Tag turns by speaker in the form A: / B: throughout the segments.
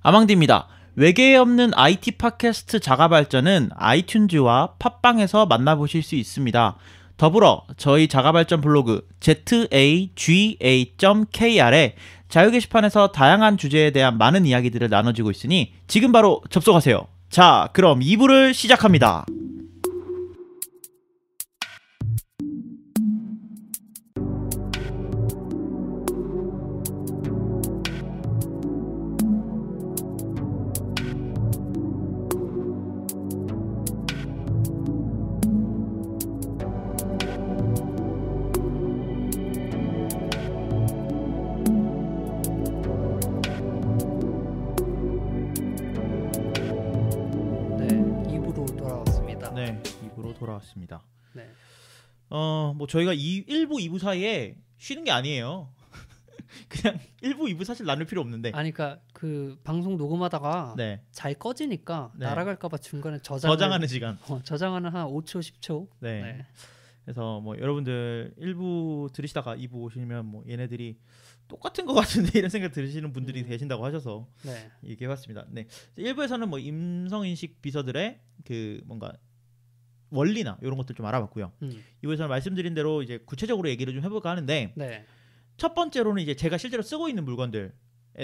A: 아망디입니다. 외계에 없는 IT 팟캐스트 자가발전은 아이튠즈와 팟빵에서 만나보실 수 있습니다. 더불어 저희 자가발전 블로그 zaga.kr에 자유 게시판에서 다양한 주제에 대한 많은 이야기들을 나눠주고 있으니 지금 바로 접속하세요. 자, 그럼 2부를 시작합니다. 돌아왔습니다.
B: 네.
A: 뭐 저희가 1부, 2부 사이에 쉬는 게 아니에요. 그냥 1부, 2부 사실 나눌 필요 없는데.
B: 아니 그러니까 그 방송 녹음하다가
A: 네.
B: 잘 꺼지니까
A: 네.
B: 날아갈까 봐 중간에
A: 저장하는 시간.
B: 저장하는 한 5초, 10초.
A: 네.
B: 네.
A: 그래서 뭐 여러분들 1부 들으시다가 2부 오시면 뭐 얘네들이 똑같은 것 같은데 이런 생각 들으시는 분들이 계신다고 하셔서
B: 네.
A: 얘기해봤습니다. 네. 1부에서는 뭐 임성인식 비서들의 그 뭔가 원리나 이런 것들 좀 알아봤고요. 이부에서는 말씀드린 대로 이제 구체적으로 얘기를 좀 해볼까 하는데
B: 네.
A: 첫 번째로는 이제 제가 실제로 쓰고 있는 물건들에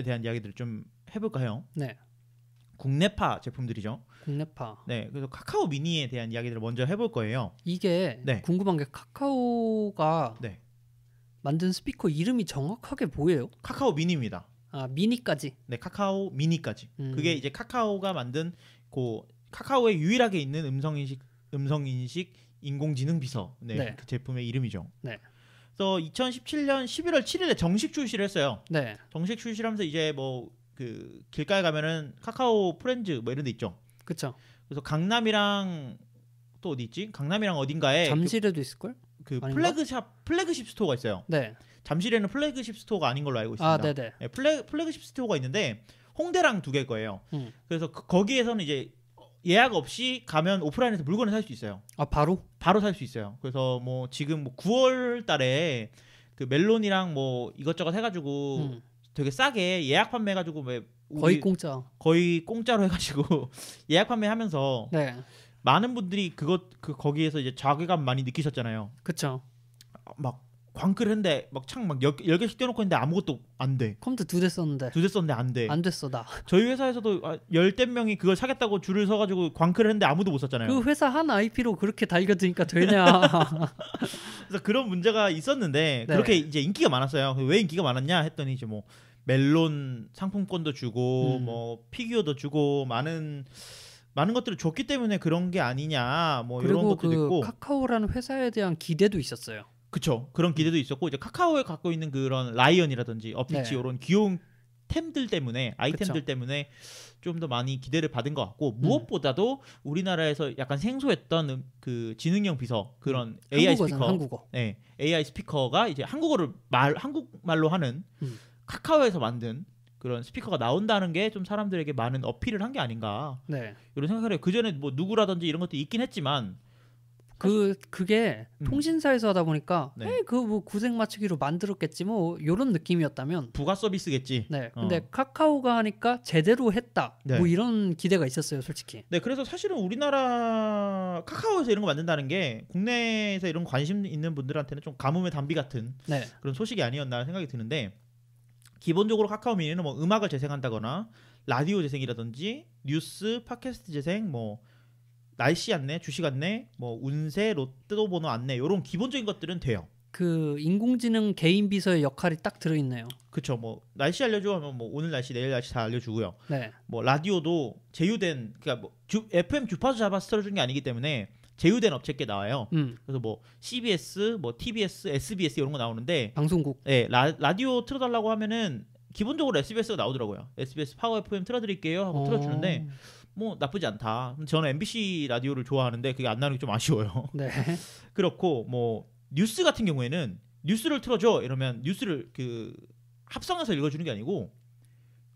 A: 대한 이야기들을 좀 해볼까 해요.
B: 네.
A: 국내파 제품들이죠.
B: 국내파.
A: 네, 그래서 카카오 미니에 대한 이야기들을 먼저 해볼 거예요.
B: 이게
A: 네.
B: 궁금한 게 카카오가
A: 네.
B: 만든 스피커 이름이 정확하게 뭐예요?
A: 카카오 미니입니다.
B: 아, 미니까지.
A: 네, 카카오 미니까지. 그게 이제 카카오가 만든 그 카카오에 유일하게 있는 음성인식 인공지능 비서 그 제품의 이름이죠.
B: 네.
A: 그래서 2017년 11월 7일에 정식 출시를 했어요.
B: 네.
A: 정식 출시하면서 이제 뭐 그 길가에 가면은 카카오 프렌즈 뭐 이런 데 있죠.
B: 그렇죠.
A: 그래서 강남이랑 또 어디 있지? 강남이랑 어딘가에
B: 잠실에도 있을 걸?
A: 그 플래그십 스토어가 있어요.
B: 네.
A: 잠실에는 플래그십 스토어가 아닌 걸로 알고 있습니다.
B: 아, 네네.
A: 네, 플래그십 스토어가 있는데 홍대랑 두 개일 거예요. 그래서 거기에서는 이제 예약 없이 가면 오프라인에서 물건을 살 수 있어요.
B: 아, 바로
A: 살 수 있어요. 그래서 뭐 지금 뭐 9월 달에 그 멜론이랑 뭐 이것저것 해가지고 되게 싸게 예약 판매해가지고
B: 거의
A: 공짜로 해가지고 예약 판매하면서
B: 네.
A: 많은 분들이 거기에서 이제 자괴감 많이 느끼셨잖아요.
B: 그렇죠.
A: 막 광클 했는데 막 창 막 10개씩 떼놓고 있는데 아무것도 안 돼.
B: 컴퓨터 2대 썼는데
A: 안 돼.
B: 안 됐어 나.
A: 저희 회사에서도 10대 명이 그걸 사겠다고 줄을 서가지고 광클을 했는데 아무도 못 샀잖아요.
B: 그 회사 한 IP로 그렇게 달겨드니까 되냐.
A: 그래서 그런 문제가 있었는데 그렇게 이제 인기가 많았어요. 왜 인기가 많았냐 했더니 이제 뭐 멜론 상품권도 주고 뭐 피규어도 주고 많은 것들을 줬기 때문에 그런 게 아니냐 뭐 이런 것도 있고
B: 카카오라는 회사에 대한 기대도 있었어요.
A: 그쵸. 그런 기대도 있었고 이제 카카오에 갖고 있는 그런 라이언이라든지 어피치 이런 귀여운 템들 때문에 아이템들 때문에 좀 더 많이 기대를 받은 것 같고 무엇보다도 우리나라에서 약간 생소했던 그 지능형 비서 그런 AI 스피커,
B: 한국어.
A: 네, AI 스피커가 이제 한국말로 하는 카카오에서 만든 그런 스피커가 나온다는 게 좀 사람들에게 많은 어필을 한 게 아닌가 이런 생각을 해요. 그 전에 뭐 누구라든지 이런 것도 있긴 했지만.
B: 그게 통신사에서 하다 보니까 그 뭐 구색 맞추기로 만들었겠지 뭐 이런 느낌이었다면
A: 부가 서비스겠지.
B: 네. 근데 카카오가 하니까 제대로 했다. 뭐 이런 기대가 있었어요, 솔직히.
A: 네, 그래서 사실은 우리나라 카카오에서 이런 거 만든다는 게 국내에서 이런 관심 있는 분들한테는 좀 가뭄의 단비 같은 그런 소식이 아니었나 생각이 드는데 기본적으로 카카오 미니는 뭐 음악을 재생한다거나 라디오 재생이라든지 뉴스, 팟캐스트 재생, 뭐 날씨 안내, 주식 안내, 뭐 운세, 로또 번호 안내 이런 기본적인 것들은 돼요.
B: 그 인공지능 개인 비서의 역할이 딱 들어있네요.
A: 그렇죠. 뭐 날씨 알려줘 하면 뭐 오늘 날씨, 내일 날씨 다 알려주고요.
B: 네.
A: 뭐 라디오도 제휴된 그러니까 뭐 FM 주파수 잡아서 틀어주는 게 아니기 때문에 제휴된 업체께 나와요. 그래서 뭐 CBS, 뭐 TBS, SBS 이런 거 나오는데
B: 방송국.
A: 네, 라디오 틀어달라고 하면은 기본적으로 SBS가 나오더라고요. SBS 파워 FM 틀어드릴게요 하고 틀어주는데. 뭐 나쁘지 않다. 저는 MBC 라디오를 좋아하는데 그게 안 나오는 게 좀 아쉬워요.
B: 네.
A: 그렇고 뭐 뉴스 같은 경우에는 뉴스를 틀어줘 이러면 뉴스를 그 합성해서 읽어주는 게 아니고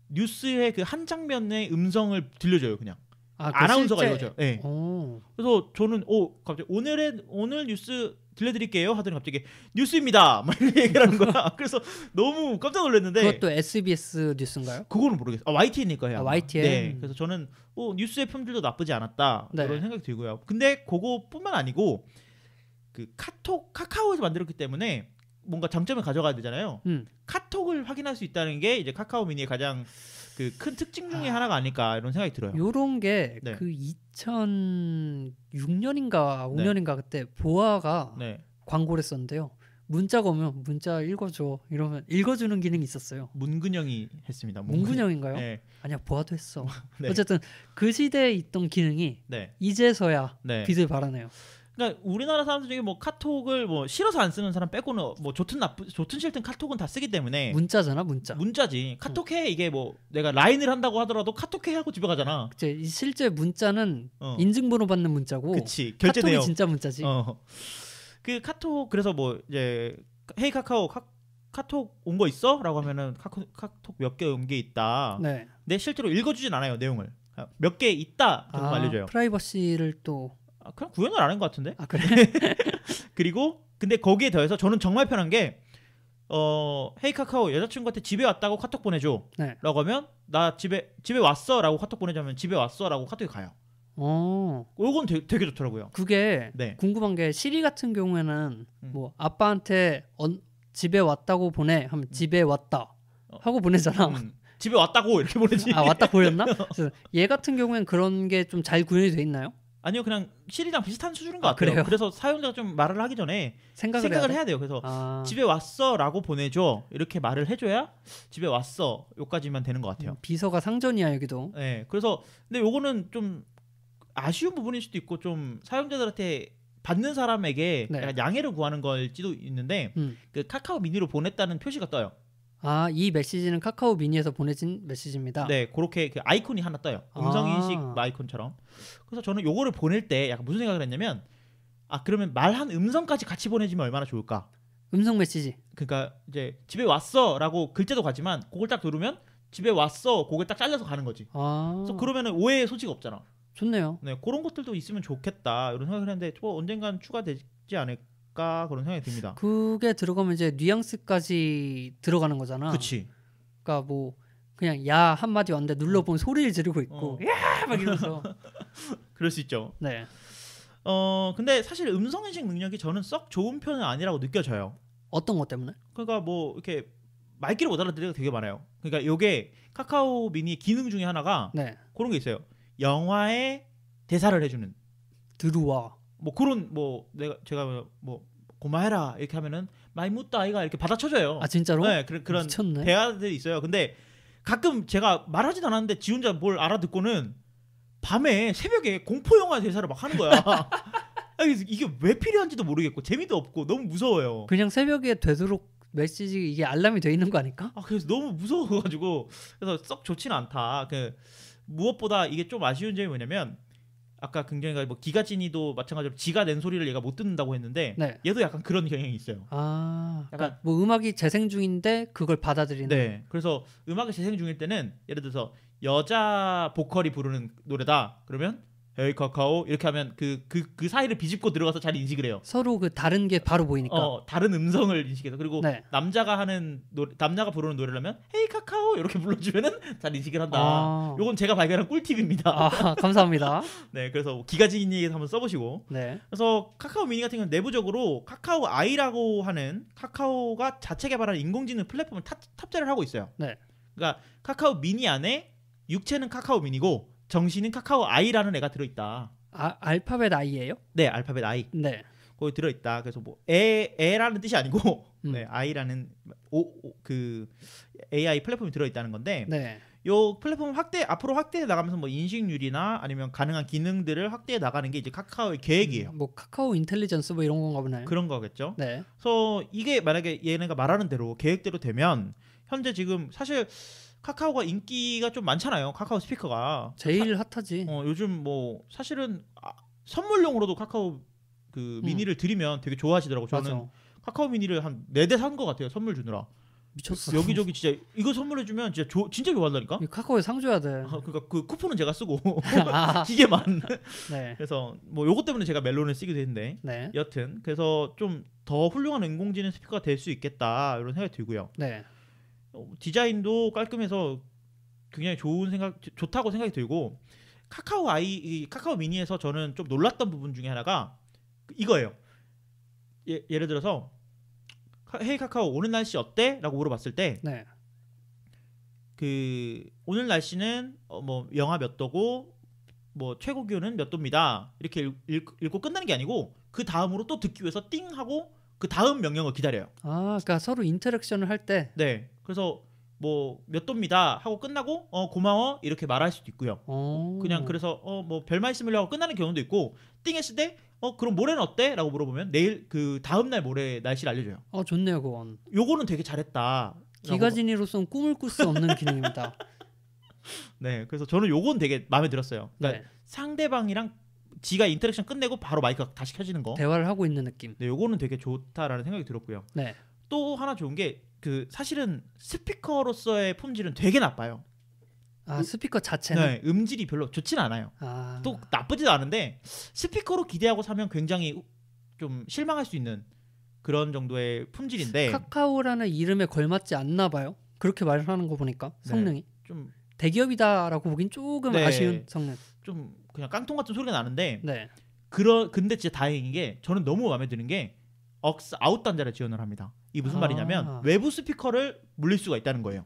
A: 뉴스의 그 한 장면의 음성을 들려줘요 그냥. 아나운서가 읽어줘요. 네. 그래서 저는 갑자기 오늘 뉴스 들려드릴게요 하더니 갑자기 뉴스입니다 막 이렇게 얘기를 하는 거야. 그래서 너무 깜짝 놀랐는데
B: 그것도 SBS 뉴스인가요?
A: 그거는 모르겠어요. YTN일까요?
B: YTN.
A: 네. 그래서 저는 뉴스의 품질도 나쁘지 않았다 그런 생각이 들고요. 근데 그거뿐만 아니고 그 카카오에서 만들었기 때문에 뭔가 장점을 가져가야 되잖아요. 카톡을 확인할 수 있다는 게 이제 카카오 미니의 가장 그 큰 특징 중에 하나가 아닐까 이런 생각이 들어요.
B: 요런 게 그 2006년인가 5년인가 그때 보아가 광고를 했었는데요. 문자가 오면 문자 읽어줘 이러면 읽어주는 기능이 있었어요.
A: 문근영이 했습니다.
B: 문근영인가요? 네. 아니야 보아도 했어. 어쨌든 그 시대에 있던 기능이 이제서야 빛을 발하네요.
A: 그러니까 우리나라 사람들 중에 뭐 카톡을 뭐 싫어서 안 쓰는 사람 빼고는 뭐 좋든 싫든 카톡은 다 쓰기 때문에
B: 문자잖아
A: 문자지. 카톡해 이게 뭐 내가 라인을 한다고 하더라도 카톡해 하고 집에 가잖아.
B: 그치. 실제 문자는 인증번호 받는 문자고
A: 그치. 결제 내용.
B: 카톡이 진짜 문자지.
A: 그 카톡 그래서 뭐 이제 헤이 카카오 카톡 온 거 있어? 라고 하면은 카톡 몇 개 온 게 있다. 근데 실제로 읽어주진 않아요 내용을. 몇 개 있다 정도 알려줘요.
B: 프라이버시를 또
A: 그냥 구현을 안 한 것 같은데.
B: 그래?
A: 그리고 근데 거기에 더해서 저는 정말 편한 게 헤이 카카오 여자친구한테 집에 왔다고 카톡 보내줘 라고 하면 나 집에 왔어 라고 카톡 보내자면 집에 왔어 라고 카톡이 가요. 요건 되게 좋더라고요.
B: 그게 궁금한 게 시리 같은 경우에는 뭐 아빠한테 집에 왔다고 보내 하면 집에 왔다 하고 보내잖아.
A: 집에 왔다고 이렇게 보내지.
B: 왔다 보였나? 얘 같은 경우에는 그런 게 좀 잘 구현이 돼 있나요?
A: 아니요, 그냥 시리랑 비슷한 수준인 것 같아요.
B: 그래요?
A: 그래서 사용자가 좀 말을 하기 전에 생각을 해야 돼요. 그래서 집에 왔어라고 보내줘 이렇게 말을 해줘야 집에 왔어 요까지만 되는 것 같아요.
B: 비서가 상전이야 여기도.
A: 네, 그래서 근데 요거는 좀 아쉬운 부분일 수도 있고 좀 사용자들한테 받는 사람에게 약간 양해를 구하는 걸지도 있는데 그 카카오 미니로 보냈다는 표시가 떠요.
B: 이 메시지는 카카오 미니에서 보내진 메시지입니다.
A: 네, 그렇게 그 아이콘이 하나 떠요. 음성인식 아이콘처럼. 그래서 저는 요거를 보낼 때 약간 무슨 생각을 했냐면 그러면 말한 음성까지 같이 보내주면 얼마나 좋을까?
B: 음성 메시지.
A: 그러니까 이제 집에 왔어라고 글자도 가지만 그걸 딱 누르면 집에 왔어 그걸 딱 잘라서 가는 거지. 그래서 그러면은 오해의 소지가 없잖아.
B: 좋네요.
A: 네, 그런 것들도 있으면 좋겠다 이런 생각을 했는데 언젠간 추가되지 않을까 그런 생각이 듭니다.
B: 그게 들어가면 이제 뉘앙스까지 들어가는 거잖아.
A: 그치.
B: 그러니까 뭐 그냥 야 한마디 왔는데 눌러보면 소리를 지르고 있고 야 막 이러면서
A: 그럴 수 있죠.
B: 네.
A: 근데 사실 음성인식 능력이 저는 썩 좋은 편은 아니라고 느껴져요.
B: 어떤 것 때문에?
A: 그러니까 뭐 이렇게 말귀를 못 알아듣는 게 되게 많아요. 그러니까 요게 카카오 미니 기능 중에 하나가 그런 게 있어요. 영화의 대사를 해주는.
B: 들어와.
A: 뭐 그런 뭐 제가 뭐 고마해라 이렇게 하면은 많이 묻다 아이가 이렇게 받아쳐줘요.
B: 진짜로?
A: 네, 그런
B: 미쳤네.
A: 대화들이 있어요. 근데 가끔 제가 말하지도 않았는데 지 혼자 뭘 알아듣고는 밤에 새벽에 공포 영화 대사를 막 하는 거야. 이게 왜 필요한지도 모르겠고 재미도 없고 너무 무서워요.
B: 그냥 새벽에 되도록 메시지 이게 알람이 돼 있는 거 아닐까?
A: 그래서 너무 무서워가지고 그래서 썩 좋지는 않다. 무엇보다 이게 좀 아쉬운 점이 뭐냐면 아까 굉장히 뭐 기가진이도 마찬가지로 지가 낸 소리를 얘가 못 듣는다고 했는데 얘도 약간 그런 경향이 있어요.
B: 약간 그러니까 뭐 음악이 재생 중인데 그걸 받아들이는.
A: 네. 그래서 음악이 재생 중일 때는 예를 들어서 여자 보컬이 부르는 노래다. 그러면 헤이 카카오 이렇게 하면 그 사이를 비집고 들어가서 잘 인식을 해요.
B: 서로 그 다른 게 바로 보이니까.
A: 다른 음성을 인식해서 그리고 남자가 부르는 노래라면 헤이 카카오 이렇게 불러주면은 잘 인식을 한다. 요건 제가 발견한 꿀팁입니다.
B: 감사합니다.
A: 네, 그래서 기가진이에서 한번 써보시고.
B: 네.
A: 그래서 카카오 미니 같은 경우는 내부적으로 카카오 아이라고 하는 카카오가 자체 개발한 인공지능 플랫폼을 탑재를 하고 있어요.
B: 네.
A: 그러니까 카카오 미니 안에 육체는 카카오 미니고 정신은 카카오 아이라는 애가 들어있다.
B: 알파벳 I예요?
A: 네, 알파벳 I.
B: 네.
A: 거기 들어있다. 그래서 뭐 애라는 뜻이 아니고 네, I라는 그 AI 플랫폼이 들어있다는 건데. 요 플랫폼 앞으로 확대해 나가면서 뭐 인식률이나 아니면 가능한 기능들을 확대해 나가는 게 이제 카카오의 계획이에요.
B: 뭐 카카오 인텔리전스 뭐 이런 건가 보나요?
A: 그런 거겠죠.
B: 네.
A: 그래서 이게 만약에 얘네가 말하는 대로 계획대로 되면 현재 지금 사실 카카오가 인기가 좀 많잖아요. 카카오 스피커가
B: 제일 핫하지.
A: 요즘 뭐 사실은 선물용으로도 카카오 그 미니를 드리면 되게 좋아하시더라고요. 저는 카카오 미니를 한 4대 산 것 같아요. 선물 주느라.
B: 미쳤어.
A: 여기저기 진짜 이거 선물해주면 진짜 좋아한다니까.
B: 카카오에 상 줘야 돼.
A: 그러니까 그 쿠폰은 제가 쓰고
B: 아.
A: 기계만.
B: 네.
A: 그래서 뭐 요것 때문에 제가 멜론을 쓰게 됐는데.
B: 네.
A: 여튼 그래서 좀 더 훌륭한 인공지능 스피커가 될 수 있겠다 이런 생각이 들고요.
B: 네.
A: 디자인도 깔끔해서 굉장히 좋다고 생각이 들고 카카오 미니에서 저는 좀 놀랐던 부분 중에 하나가 이거예요. 예를 들어서 헤이 카카오 오늘 날씨 어때? 라고 물어봤을 때
B: 네.
A: 그 오늘 날씨는 뭐 영하 몇 도고 뭐 최고 기온은 몇 도입니다. 이렇게 읽고 끝나는 게 아니고 그 다음으로 또 듣기 위해서 띵 하고 그 다음 명령을 기다려요.
B: 아, 그러니까 서로 인터랙션을 할 때.
A: 네. 그래서 뭐 몇 도입니다 하고 끝나고 고마워 이렇게 말할 수도 있고요. 그냥 그래서 뭐 별 말씀을 하고 끝나는 경우도 있고 띵 했을 때 그럼 모레는 어때? 라고 물어보면 내일 그 다음날 모레 날씨를 알려줘요.
B: 좋네요 그건.
A: 요거는 되게 잘했다.
B: 기가진이로서는 꿈을 꿀 수 없는 기능입니다.
A: 네, 그래서 저는 요건 되게 마음에 들었어요. 그러니까
B: 네.
A: 상대방이랑 지가 인터랙션 끝내고 바로 마이크가 다시 켜지는 거.
B: 대화를 하고 있는 느낌.
A: 네, 요거는 되게 좋다라는 생각이 들었고요.
B: 네.
A: 또 하나 좋은 게 그 사실은 스피커로서의 품질은 되게 나빠요.
B: 스피커 자체는?
A: 네, 음질이 별로 좋진 않아요. 또 나쁘지도 않은데 스피커로 기대하고 사면 굉장히 좀 실망할 수 있는 그런 정도의 품질인데
B: 카카오라는 이름에 걸맞지 않나 봐요. 그렇게 말을 하는 거 보니까 성능이
A: 좀
B: 대기업이다라고 보긴 조금 아쉬운 성능.
A: 좀 그냥 깡통 같은 소리가 나는데
B: 네.
A: 근데 진짜 다행인 게 저는 너무 마음에 드는 게 억스 아웃 단자를 지원을 합니다. 이 무슨 말이냐면 외부 스피커를 물릴 수가 있다는 거예요.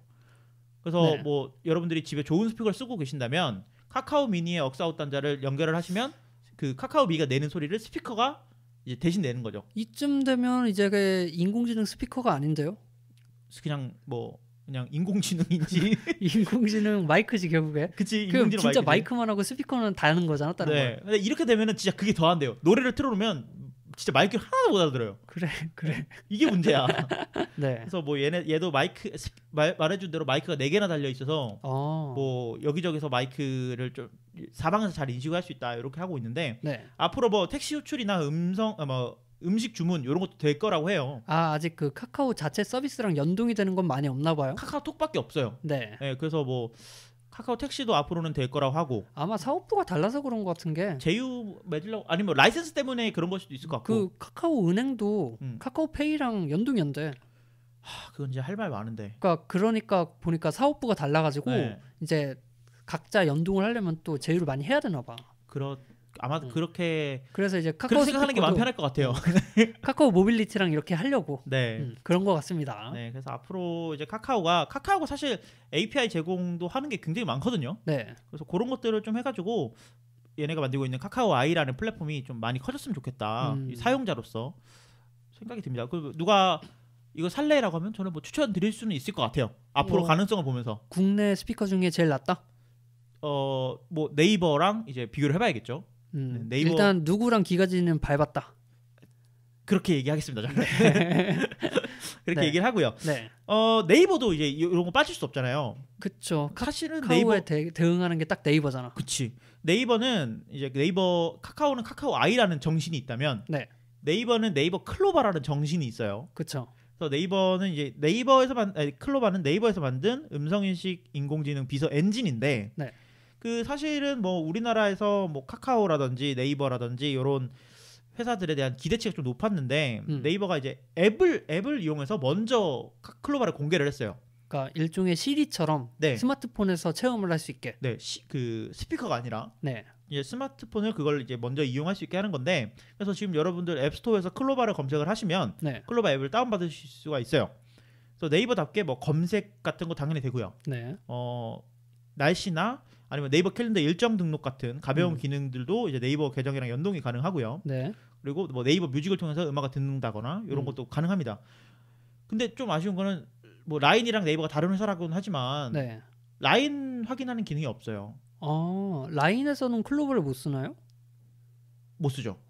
A: 그래서 뭐 여러분들이 집에 좋은 스피커를 쓰고 계신다면 카카오 미니의 억스 아웃 단자를 연결을 하시면 그 카카오 미가 내는 소리를 스피커가 이제 대신 내는 거죠.
B: 이쯤 되면 이제 그 인공지능 스피커가 아닌데요?
A: 그냥 인공지능인지
B: 인공지능 마이크지 결국에.
A: 그치,
B: 인공지능 진짜 마이크만 하고 스피커는 다른 거잖아, 다른
A: 네. 근데 이렇게 되면은 진짜 그게 더 안 돼요. 노래를 틀어놓으면 진짜 마이크 하나도 못 알아들어요.
B: 그래.
A: 이게 문제야.
B: 네.
A: 그래서 뭐 얘도 마이크 말해준 대로 마이크가 4개나 달려 있어서 뭐 여기저기서 마이크를 좀 사방에서 잘 인식할 수 있다 이렇게 하고 있는데 앞으로 뭐 택시 호출이나 음식 주문 이런 것도 될 거라고 해요.
B: 아직 그 카카오 자체 서비스랑 연동이 되는 건 많이 없나 봐요.
A: 카카오톡밖에 없어요.
B: 네.
A: 그래서 뭐 카카오 택시도 앞으로는 될 거라고 하고
B: 아마 사업부가 달라서 그런 것 같은 게
A: 제휴 맺으려고 아니면 뭐 라이센스 때문에 그런 걸 수도 있을 것 같고
B: 그 카카오 은행도 카카오페이랑 연동이 안 돼.
A: 그건 이제 할 말 많은데.
B: 그러니까 보니까 사업부가 달라가지고 이제 각자 연동을 하려면 또 제휴를 많이 해야 되나 봐.
A: 아마 그렇게
B: 그래서 이제
A: 카카오 생각하는 게 마음 편할 것 같아요.
B: 카카오 모빌리티랑 이렇게 하려고
A: 네
B: 그런 것 같습니다.
A: 네, 그래서 앞으로 이제 카카오가 사실 API 제공도 하는 게 굉장히 많거든요.
B: 네.
A: 그래서 그런 것들을 좀 해가지고 얘네가 만들고 있는 카카오 아이라는 플랫폼이 좀 많이 커졌으면 좋겠다. 사용자로서 생각이 듭니다. 그 누가 이거 살래라고 하면 저는 뭐 추천드릴 수는 있을 것 같아요. 앞으로 가능성을 보면서.
B: 국내 스피커 중에 제일 낫다?
A: 뭐 네이버랑 이제 비교를 해봐야겠죠. 네이버
B: 일단 누구랑 기가진은 밟았다.
A: 그렇게 얘기하겠습니다. 그렇게 얘기를 하고요.
B: 네.
A: 네이버도 이제 이런 거 빠질 수 없잖아요.
B: 그렇죠.
A: 사실은
B: 카카오에 대응하는 게 딱 네이버잖아.
A: 그치. 네이버는 이제 카카오는 카카오 아이라는 정신이 있다면 네이버는 네이버 클로바라는 정신이 있어요.
B: 그렇죠.
A: 그래서 네이버는 이제 클로바는 네이버에서 만든 음성인식 인공지능 비서 엔진인데 그 사실은 뭐 우리나라에서 뭐 카카오라든지 네이버라든지 이런 회사들에 대한 기대치가 좀 높았는데 네이버가 이제 앱을 이용해서 먼저 클로바를 공개를 했어요.
B: 그러니까 일종의 시리처럼 스마트폰에서 체험을 할 수 있게.
A: 그 스피커가 아니라 이제 스마트폰을 그걸 이제 먼저 이용할 수 있게 하는 건데 그래서 지금 여러분들 앱스토어에서 클로바를 검색을 하시면 클로바 앱을 다운받으실 수가 있어요. 그래서 네이버답게 뭐 검색 같은 거 당연히 되고요. 날씨나 아니면 네이버 캘린더 일정 등록 같은 가벼운 기능들도 이제 네이버 계정이랑 연동이 가능하고요. 그리고 뭐 네이버 뮤직을 통해서 음악을 듣는다거나 이런 것도 가능합니다. 근데 좀 아쉬운 거는 뭐 라인이랑 네이버가 다른 회사라고는 하지만 라인 확인하는 기능이 없어요.
B: 라인에서는 클로버를 못 쓰나요?
A: 못 쓰죠.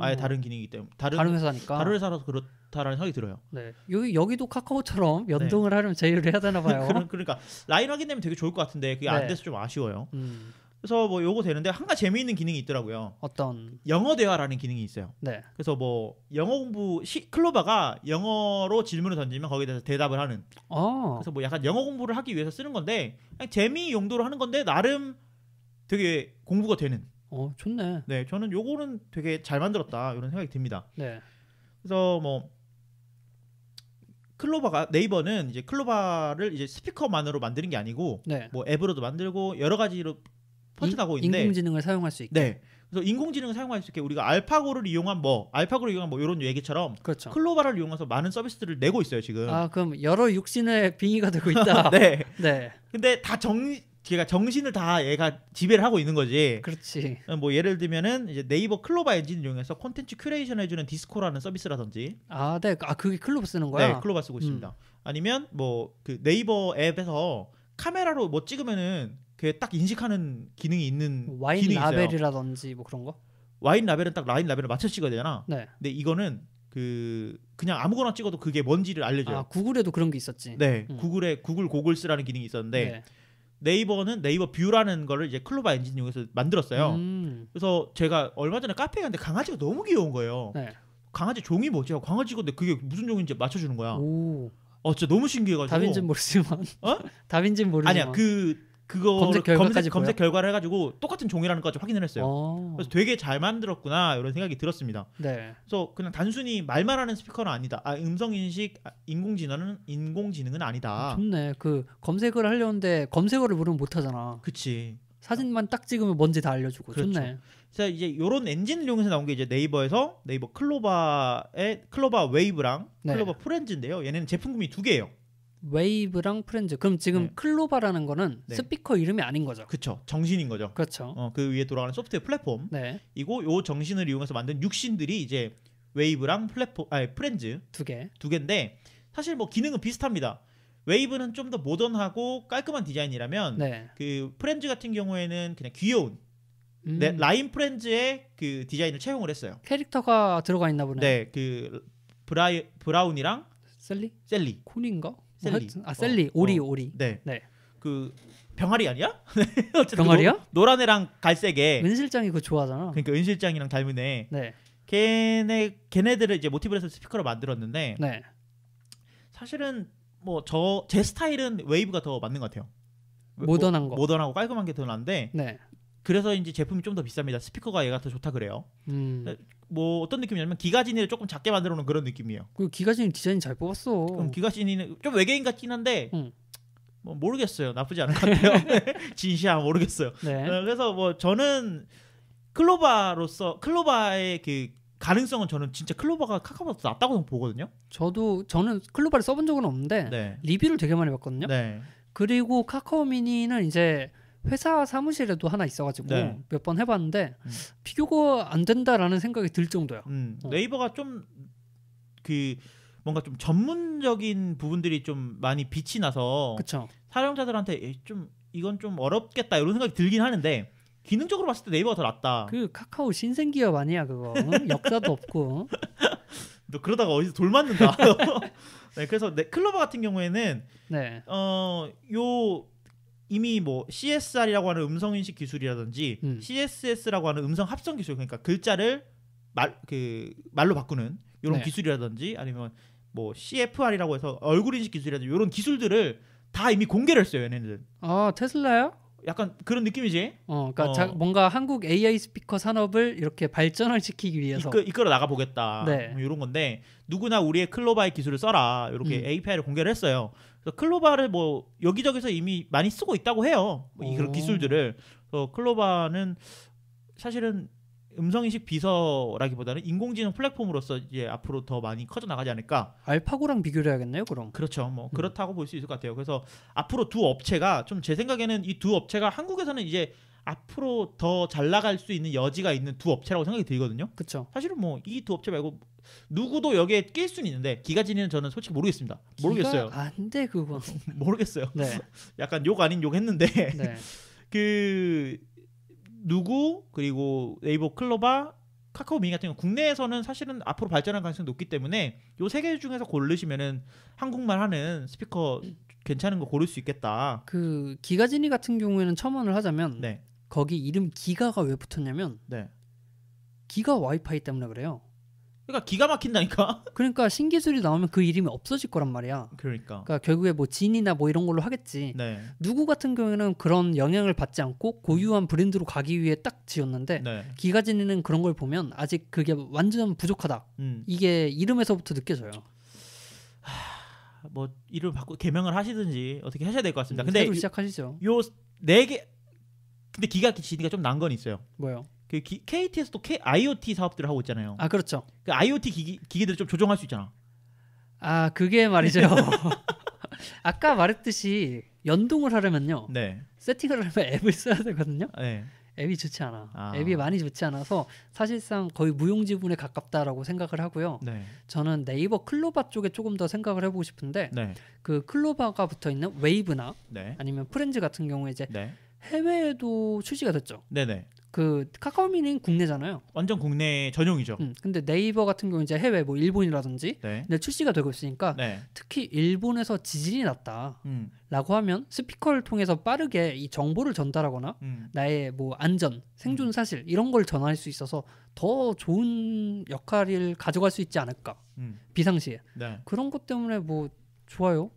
A: 아예 다른 기능이기 때문에
B: 다른 회사니까.
A: 다른 회사라서 그렇다라는 생각이 들어요.
B: 네. 여기도 카카오처럼 연동을 하려면 제휴를 해야 되나 봐요.
A: 그러니까 라인 확인되면 되게 좋을 것 같은데 그게 안 돼서 좀 아쉬워요. 그래서 뭐 요거 되는데 한 가지 재미있는 기능이 있더라고요.
B: 어떤?
A: 영어 대화라는 기능이 있어요.
B: 네.
A: 그래서 뭐 영어 공부 클로바가 영어로 질문을 던지면 거기에 대해서 대답을 하는. 그래서 뭐 약간 영어 공부를 하기 위해서 쓰는 건데 그냥 재미 용도로 하는 건데 나름 되게 공부가 되는.
B: 좋네.
A: 네, 저는 요거는 되게 잘 만들었다 이런 생각이 듭니다.
B: 네.
A: 그래서 뭐 클로바가 네이버는 이제 클로바를 이제 스피커만으로 만드는 게 아니고
B: 네.
A: 뭐 앱으로도 만들고 여러 가지로 퍼져나가고 있는데
B: 인공지능을 사용할 수 있게.
A: 네. 그래서 인공지능을 사용할 수 있게 우리가 알파고를 이용한 뭐 이런 얘기처럼
B: 그렇죠.
A: 클로바를 이용해서 많은 서비스들을 내고 있어요 지금.
B: 그럼 여러 육신의 빙의가 되고 있다.
A: 네.
B: 네.
A: 근데 다 걔가 정신을 다 얘가 지배를 하고 있는 거지.
B: 그렇지.
A: 뭐 예를 들면은 이제 네이버 클로바 엔진을 이용해서 콘텐츠 큐레이션 해주는 디스코라는 서비스라든지.
B: 네. 그게 클로바 쓰는 거야?
A: 네, 클로바 쓰고 있습니다. 아니면 뭐 그 네이버 앱에서 카메라로 뭐 찍으면은 그게 딱 인식하는 기능이 있는
B: 와인
A: 기능이 있어요.
B: 라벨이라든지 뭐 그런 거?
A: 와인 라벨은 딱 와인 라벨을 맞춰 찍어야 되잖아.
B: 네.
A: 근데 이거는 그냥 아무거나 찍어도 그게 뭔지를 알려줘요.
B: 구글에도 그런 게 있었지.
A: 네, 구글 고글스라는 기능이 있었는데
B: 네.
A: 네이버는 네이버 뷰라는 거를 이제 클로바 엔진 이용해서 만들었어요. 그래서 제가 얼마 전에 카페에 갔는데 강아지가 너무 귀여운 거예요.
B: 네.
A: 강아지 종이 뭐지? 강아지가 근데 그게 무슨 종인지 맞춰주는 거야.
B: 오.
A: 진짜 너무 신기해가지고.
B: 답인지는 모르지만. 다빈지는 모르지만.
A: 아니야 그거 검색 결과를 해가지고 똑같은 종이라는 것까지 확인을 했어요. 그래서 되게 잘 만들었구나 이런 생각이 들었습니다.
B: 네.
A: 그래서 그냥 단순히 말만 하는 스피커는 아니다. 음성 인식 인공지능은 아니다.
B: 좋네. 그 검색을 하려는데 검색어를 모르면 못 하잖아.
A: 그치.
B: 사진만 딱 찍으면 뭔지 다 알려주고.
A: 그렇죠.
B: 좋네.
A: 그래서 이제 이런 엔진을 이용해서 나온 게 이제 네이버 클로바 웨이브랑
B: 네.
A: 클로바 프렌즈인데요. 얘네는 제품군이 2개예요.
B: 웨이브랑 프렌즈. 그럼 지금
A: 네.
B: 클로바라는 거는
A: 네.
B: 스피커 이름이 아닌 거죠.
A: 그렇죠. 정신인 거죠.
B: 그렇죠.
A: 그 위에 돌아가는 소프트웨어 플랫폼.
B: 네.
A: 이고 요 정신을 이용해서 만든 육신들이 이제 웨이브랑 프렌즈 2개인데 사실 뭐 기능은 비슷합니다. 웨이브는 좀 더 모던하고 깔끔한 디자인이라면
B: 네.
A: 그 프렌즈 같은 경우에는 그냥 귀여운 라인 프렌즈의 그 디자인을 채용을 했어요.
B: 캐릭터가 들어가 있나 보네.
A: 네, 그 브라운이랑 셀리
B: 콘인가?
A: 셀리.
B: 셀리. 오리.
A: 네.
B: 네.
A: 그 병아리 아니야?
B: 병아리야?
A: 노란 애랑 갈색 애.
B: 은 실장이 그거 좋아하잖아.
A: 그러니까 은 실장이랑 닮은 애.
B: 네.
A: 걔네들을 이제 모티브를 해서 스피커로 만들었는데
B: 네.
A: 사실은 뭐 제 스타일은 웨이브가 더 맞는 것 같아요. 모던하고 깔끔한 게 더 나은데.
B: 네.
A: 그래서 이제 제품이 좀 더 비쌉니다. 스피커가 얘가 더 좋다 그래요. 뭐 어떤 느낌이냐면 기가진이를 조금 작게 만들어 놓은 그런 느낌이에요.
B: 그 기가진 디자인 잘 뽑았어.
A: 기가진이는 좀 외계인 같긴 한데 뭐 모르겠어요. 나쁘지 않은 것 같아요. 진시야 모르겠어요.
B: 네.
A: 그래서 뭐 저는 클로바의 그 가능성은 저는 진짜 클로바가 카카오보다 낫다고 보거든요.
B: 저는 클로바를 써본 적은 없는데
A: 네.
B: 리뷰를 되게 많이 봤거든요.
A: 네.
B: 그리고 카카오 미니는 이제 회사 사무실에도 하나 있어가지고
A: 네.
B: 몇 번 해봤는데 비교가 안 된다라는 생각이 들 정도야.
A: 네이버가 좀 그 뭔가 좀 전문적인 부분들이 좀 많이 빛이 나서
B: 그쵸.
A: 사용자들한테 좀 이건 좀 어렵겠다 이런 생각이 들긴 하는데 기능적으로 봤을 때 네이버가 더 낫다.
B: 그 카카오 신생기업 아니야 그거. 역사도 없고.
A: 너 그러다가 어디서 돌 맞는다. 네, 그래서 클로바 같은 경우에는
B: 네.
A: 이미 뭐 CSR이라고 하는 음성 인식 기술이라든지 CSS라고 하는 음성 합성 기술, 그러니까 글자를 말로 바꾸는 이런
B: 네.
A: 기술이라든지 아니면 뭐 CFR이라고 해서 얼굴 인식 기술이라든지 이런 기술들을 다 이미 공개를 했어요, 얘네들.
B: 테슬라야?
A: 약간 그런 느낌이지.
B: 그러니까 뭔가 한국 AI 스피커 산업을 이렇게 발전을 시키기 위해서
A: 이끌어 나가 보겠다.
B: 네.
A: 뭐 이런 건데 누구나 우리의 클로바의 기술을 써라. 이렇게 API를 공개를 했어요. 그래서 클로바를 뭐 여기저기서 이미 많이 쓰고 있다고 해요. 그런 기술들을. 클로바는 사실은 음성인식 비서라기보다는 인공지능 플랫폼으로서 이제 앞으로 더 많이 커져 나가지 않을까.
B: 알파고랑 비교를 해야겠네요, 그럼.
A: 그렇죠. 뭐 그렇다고 볼 수 있을 것 같아요. 그래서 앞으로 두 업체가 좀 제 생각에는 이 두 업체가 한국에서는 이제 앞으로 더 잘 나갈 수 있는 여지가 있는 두 업체라고 생각이 들거든요.
B: 그렇죠.
A: 사실은 뭐 이 두 업체 말고 누구도 여기에 낄 수는 있는데 기가진이는 저는 솔직히 모르겠습니다. 모르겠어요.
B: 안 돼 그거.
A: 모르겠어요.
B: 네.
A: 약간 욕 아닌 욕 했는데
B: 네.
A: 그리고 네이버 클로바 카카오 미니 같은 경우 국내에서는 사실은 앞으로 발전할 가능성이 높기 때문에 요 세 개 중에서 고르시면은 한국말 하는 스피커 괜찮은 거 고를 수 있겠다.
B: 그 기가진이 같은 경우에는 첨언을 하자면
A: 네.
B: 거기 이름 기가가 왜 붙었냐면
A: 네.
B: 기가 와이파이 때문에 그래요.
A: 그러니까 기가 막힌다니까.
B: 그러니까 신기술이 나오면 그 이름이 없어질 거란 말이야.
A: 그러니까
B: 결국에 뭐 진이나 뭐 이런 걸로 하겠지.
A: 네.
B: 누구 같은 경우에는 그런 영향을 받지 않고 고유한 브랜드로 가기 위해 딱 지었는데
A: 네.
B: 기가진이는 그런 걸 보면 아직 그게 완전 부족하다. 이게 이름에서부터 느껴져요.
A: 뭐 이름 바꾸 개명을 하시든지 어떻게 하셔야 될 것 같습니다. 근데
B: 새로 시작하시죠.
A: 요 4개 근데 기가 진이가 좀 난 건 있어요.
B: 뭐요?
A: 그 KT에서도 IoT 사업들을 하고 있잖아요.
B: 아 그렇죠.
A: 그 IoT 기기들을 좀 조종할 수 있잖아.
B: 아 그게 말이죠. 아까 말했듯이 연동을 하려면요.
A: 네.
B: 세팅을 하려면 앱을 써야 되거든요.
A: 네.
B: 앱이 좋지 않아. 앱이 많이 좋지 않아서 사실상 거의 무용지물에 가깝다라고 생각을 하고요.
A: 네.
B: 저는 네이버 클로바 쪽에 조금 더 생각을 해보고 싶은데
A: 네.
B: 그 클로바가 붙어있는 웨이브나
A: 네.
B: 아니면 프렌즈 같은 경우에 이제
A: 네.
B: 해외에도 출시가 됐죠.
A: 네네.
B: 그 카카오미니는 국내잖아요.
A: 완전 국내 전용이죠.
B: 근데 네이버 같은 경우 이제 해외 뭐 일본이라든지
A: 네.
B: 근데 출시가 되고 있으니까
A: 네.
B: 특히 일본에서 지진이 났다라고 하면 스피커를 통해서 빠르게 이 정보를 전달하거나 나의 뭐 안전, 생존 사실 이런 걸 전할 수 있어서 더 좋은 역할을 가져갈 수 있지 않을까. 비상시에.
A: 네.
B: 그런 것 때문에 뭐 좋아요.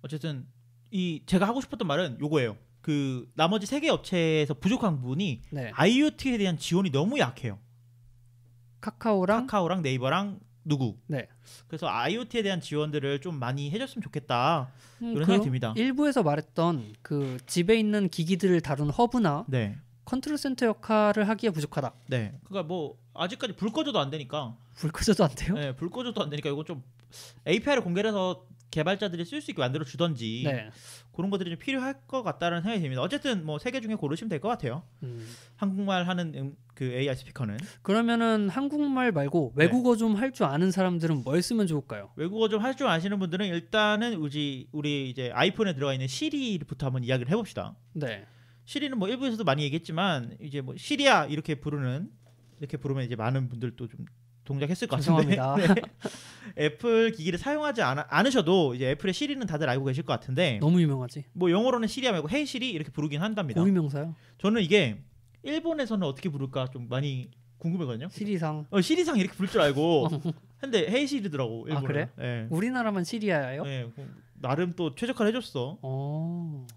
A: 어쨌든 이 제가 하고 싶었던 말은 요거예요. 그 나머지 3개 업체에서 부족한 부분이
B: 네.
A: IoT에 대한 지원이 너무 약해요.
B: 카카오랑
A: 네이버랑 누구.
B: 네.
A: 그래서 IoT에 대한 지원들을 좀 많이 해줬으면 좋겠다. 이런 생각이 듭니다.
B: 일부에서 말했던 그 집에 있는 기기들을 다룬 허브나
A: 네.
B: 컨트롤 센터 역할을 하기에 부족하다.
A: 네. 그러니까 뭐 아직까지 불 꺼져도 안 되니까.
B: 불 꺼져도 안 돼요?
A: 네, 불 꺼져도 안 되니까 이거 좀 API를 공개해서 개발자들이 쓸 수 있게 만들어 주던지
B: 네.
A: 그런 것들이 좀 필요할 것 같다는 생각이 듭니다. 어쨌든 뭐 3개 중에 고르시면 될 것 같아요. 한국말 하는 그 AI 스피커는.
B: 그러면은 한국말 말고 외국어 좀 할 줄 아는 사람들은 뭘 쓰면 좋을까요?
A: 외국어 좀 할 줄 아시는 분들은 일단은 우리 이제 아이폰에 들어가 있는 시리부터 한번 이야기를 해봅시다.
B: 네.
A: 시리는 뭐 일부에서도 많이 얘기했지만 이제 뭐 시리야 이렇게 부르면 이제 많은 분들도 좀 동작했을 것 같은데. 네. 애플 기기를 사용하지 않으셔도 이제 애플의 시리는 다들 알고 계실 것 같은데.
B: 너무 유명하지.
A: 뭐 영어로는 시리야 말고 헤이 시리 이렇게 부르긴 한답니다.
B: 고유명사요?
A: 저는 이게 일본에서는 어떻게 부를까 좀 많이 궁금했거든요.
B: 시리상.
A: 시리상 이렇게 부를 줄 알고. 근데 헤이 시리더라고. 일본은.
B: 아 그래?
A: 네.
B: 우리나라만 시리야예요?
A: 네. 나름 또 최적화를 해줬어.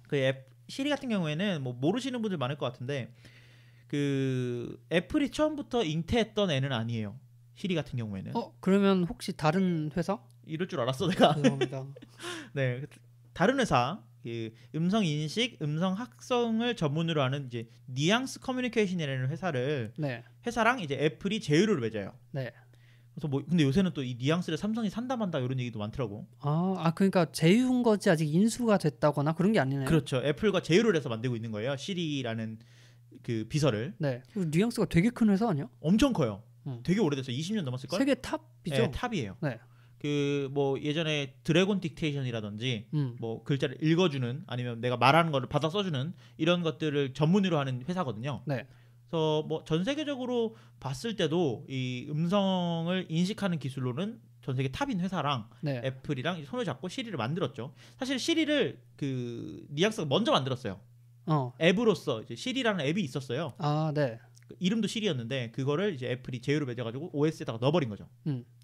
A: 그 시리 같은 경우에는 뭐 모르시는 분들 많을 것 같은데 그 애플이 처음부터 잉태했던 애는 아니에요. 시리 같은 경우에는.
B: 그러면 혹시 다른 회사?
A: 이럴 줄 알았어 내가.
B: 죄송합니다.
A: 네, 다른 회사 그 음성 인식, 음성 학성을 전문으로 하는 이제 뉘앙스 커뮤니케이션이라는 회사랑 이제 애플이 제휴를 맺어요.
B: 네.
A: 그래서 뭐 근데 요새는 또 이 뉘앙스를 삼성이 산다 만다 이런 얘기도 많더라고.
B: 그러니까 제휴인 거지 아직 인수가 됐다거나 그런 게 아니네요.
A: 그렇죠. 애플과 제휴를 해서 만들고 있는 거예요. 시리라는 그 비서를.
B: 네. 뉘앙스가 되게 큰 회사 아니야?
A: 엄청 커요. 되게 오래됐어요. 20년 넘었을 걸.
B: 세계 탑이죠.
A: 네, 탑이에요.
B: 네.
A: 그 뭐 예전에 드래곤 딕테이션이라든지 뭐 글자를 읽어주는 아니면 내가 말하는 거를 받아 써주는 이런 것들을 전문으로 하는 회사거든요.
B: 네.
A: 그래서 뭐 전 세계적으로 봤을 때도 이 음성을 인식하는 기술로는 전 세계 탑인 회사랑
B: 네.
A: 애플이랑 손을 잡고 시리를 만들었죠. 사실 시리를 그 뉘앙스가 먼저 만들었어요. 앱으로서 이제 시리라는 앱이 있었어요.
B: 네.
A: 이름도 시리였는데 그거를 이제 애플이 제휴를 맺어가지고 OS에다가 넣어버린 거죠.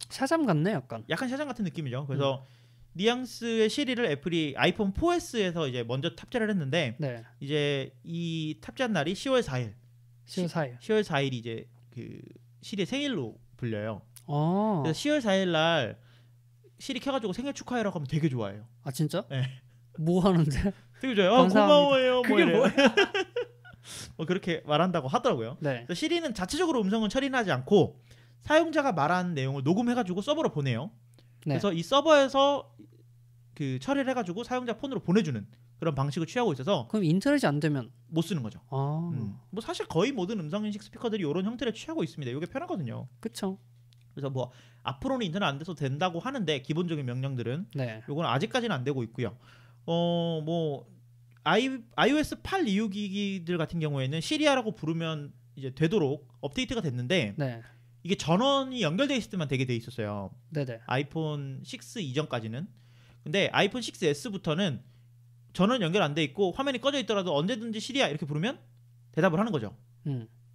B: 샤잠 같네 약간.
A: 약간 샤잠 같은 느낌이죠. 그래서 뉘앙스의 시리를 애플이 아이폰 4S에서 이제 먼저 탑재를 했는데
B: 네.
A: 이제 이 탑재한 날이 10월 4일. 10월 4일이 이제 그 시리의 생일로 불려요. 그래서 10월 4일 날 시리 켜가지고 생일 축하해라고 하면 되게 좋아해요.
B: 아 진짜?
A: 네.
B: 뭐 하는데?
A: 되게 좋아요. 고마워요.
B: 그게 뭐야?
A: 뭐 그렇게 말한다고 하더라고요.
B: 네.
A: 시리는 자체적으로 음성은 처리하지 않고 사용자가 말한 내용을 녹음해가지고 서버로 보내요. 네. 그래서 이 서버에서 그 처리를 해가지고 사용자 폰으로 보내주는 그런 방식을 취하고 있어서.
B: 그럼 인터넷이 안 되면
A: 못 쓰는 거죠. 뭐 사실 거의 모든 음성 인식 스피커들이 이런 형태를 취하고 있습니다. 이게 편하거든요.
B: 그렇죠.
A: 그래서 뭐 앞으로는 인터넷 안 돼서 된다고 하는데 기본적인 명령들은 요건 아직까지는 안 되고 있고요. 뭐 iOS 8 이후 기기들 같은 경우에는 시리아라고 부르면 이제 되도록 업데이트가 됐는데 이게 전원이 연결돼 있을 때만 되게 돼 있었어요.
B: 네네.
A: 아이폰 6 이전까지는. 근데 아이폰 6S부터는 전원 연결 안 돼 있고 화면이 꺼져 있더라도 언제든지 시리아 이렇게 부르면 대답을 하는 거죠.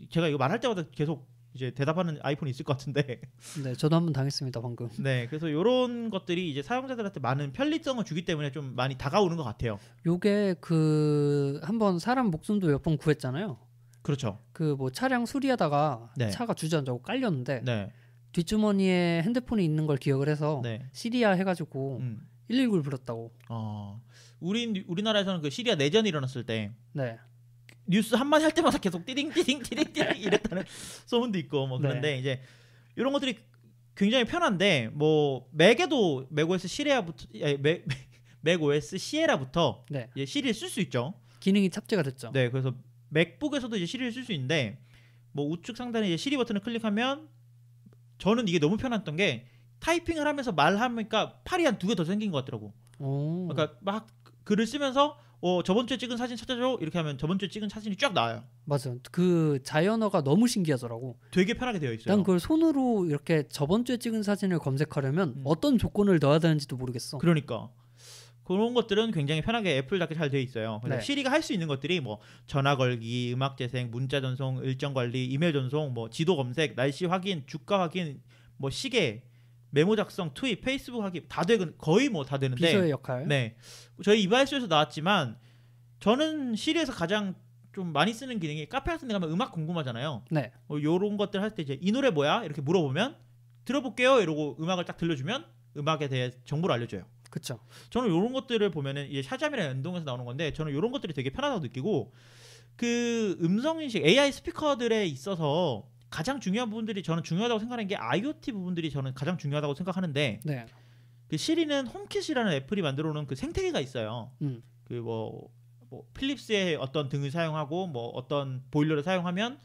A: 제가 이거 말할 때마다 계속 이제 대답하는 아이폰이 있을 것 같은데.
B: 네, 저도 한번 당했습니다 방금.
A: 네, 그래서 이런 것들이 이제 사용자들한테 많은 편리성을 주기 때문에 좀 많이 다가오는 것 같아요.
B: 요게 그 한번 사람 목숨도 몇 번 구했잖아요.
A: 그렇죠.
B: 그 뭐 차량 수리하다가
A: 네.
B: 차가 주저앉고 깔렸는데
A: 네.
B: 뒷주머니에 핸드폰이 있는 걸 기억을 해서
A: 네.
B: 시리아 해가지고 119를 불렀다고.
A: 우리나라에서는 그 시리아 내전이 일어났을 때.
B: 네.
A: 뉴스 한마디 할 때마다 계속 띠링 이랬다는 소문도 있고 뭐 그런데
B: 네.
A: 이제 이런 것들이 굉장히 편한데 뭐 맥에도 맥OS 시리아부터 맥OS 시에라부터
B: 네.
A: 이제 시리를 쓸 수 있죠.
B: 기능이 탑재가 됐죠.
A: 네, 그래서 맥북에서도 이제 시리를 쓸 수 있는데 뭐 우측 상단에 이제 시리 버튼을 클릭하면 저는 이게 너무 편했던 게 타이핑을 하면서 말하니까 팔이 한 2개 더 생긴 것 같더라고. 그러니까 막 글을 쓰면서 저번 주에 찍은 사진 찾아줘 이렇게 하면 저번 주에 찍은 사진이 쫙 나와요.
B: 맞아. 그 자연어가 너무 신기하더라고.
A: 되게 편하게 되어 있어요.
B: 난 그걸 손으로 이렇게 저번 주에 찍은 사진을 검색하려면 어떤 조건을 넣어야 되는지도 모르겠어.
A: 그러니까 그런 것들은 굉장히 편하게 애플답게 잘 되어 있어요. 그래서
B: 네.
A: 시리가 할 수 있는 것들이 뭐 전화 걸기, 음악 재생, 문자 전송, 일정 관리, 이메일 전송, 뭐 지도 검색, 날씨 확인, 주가 확인, 뭐 시계, 메모 작성, 트윗, 페이스북 하기 다 되는 거의 뭐 다 되는데
B: 비서의 역할.
A: 네, 저희 이발소에서 나왔지만 저는 시리에서 가장 좀 많이 쓰는 기능이 카페 같은 데 가면 음악 궁금하잖아요.
B: 네.
A: 요런 것들 할 때 이제 이 노래 뭐야 이렇게 물어보면 들어볼게요 이러고 음악을 딱 들려주면 음악에 대해 정보를 알려줘요.
B: 그렇죠.
A: 저는 이런 것들을 보면은 이제 샤잠이랑 연동해서 나오는 건데 저는 이런 것들이 되게 편하다고 느끼고 그 음성 인식 AI 스피커들에 있어서 가장 중요한 부분들이 저는 중요하다고 생각하는 게 IoT 부분들이 저는 가장 중요하다고 생각하는데
B: 네.
A: 그 시리는 홈킷이라는 애플이 만들어 놓은 그 생태계가 있어요. 그 뭐 필립스의 어떤 등을 사용하고 뭐 어떤 보일러를 사용하면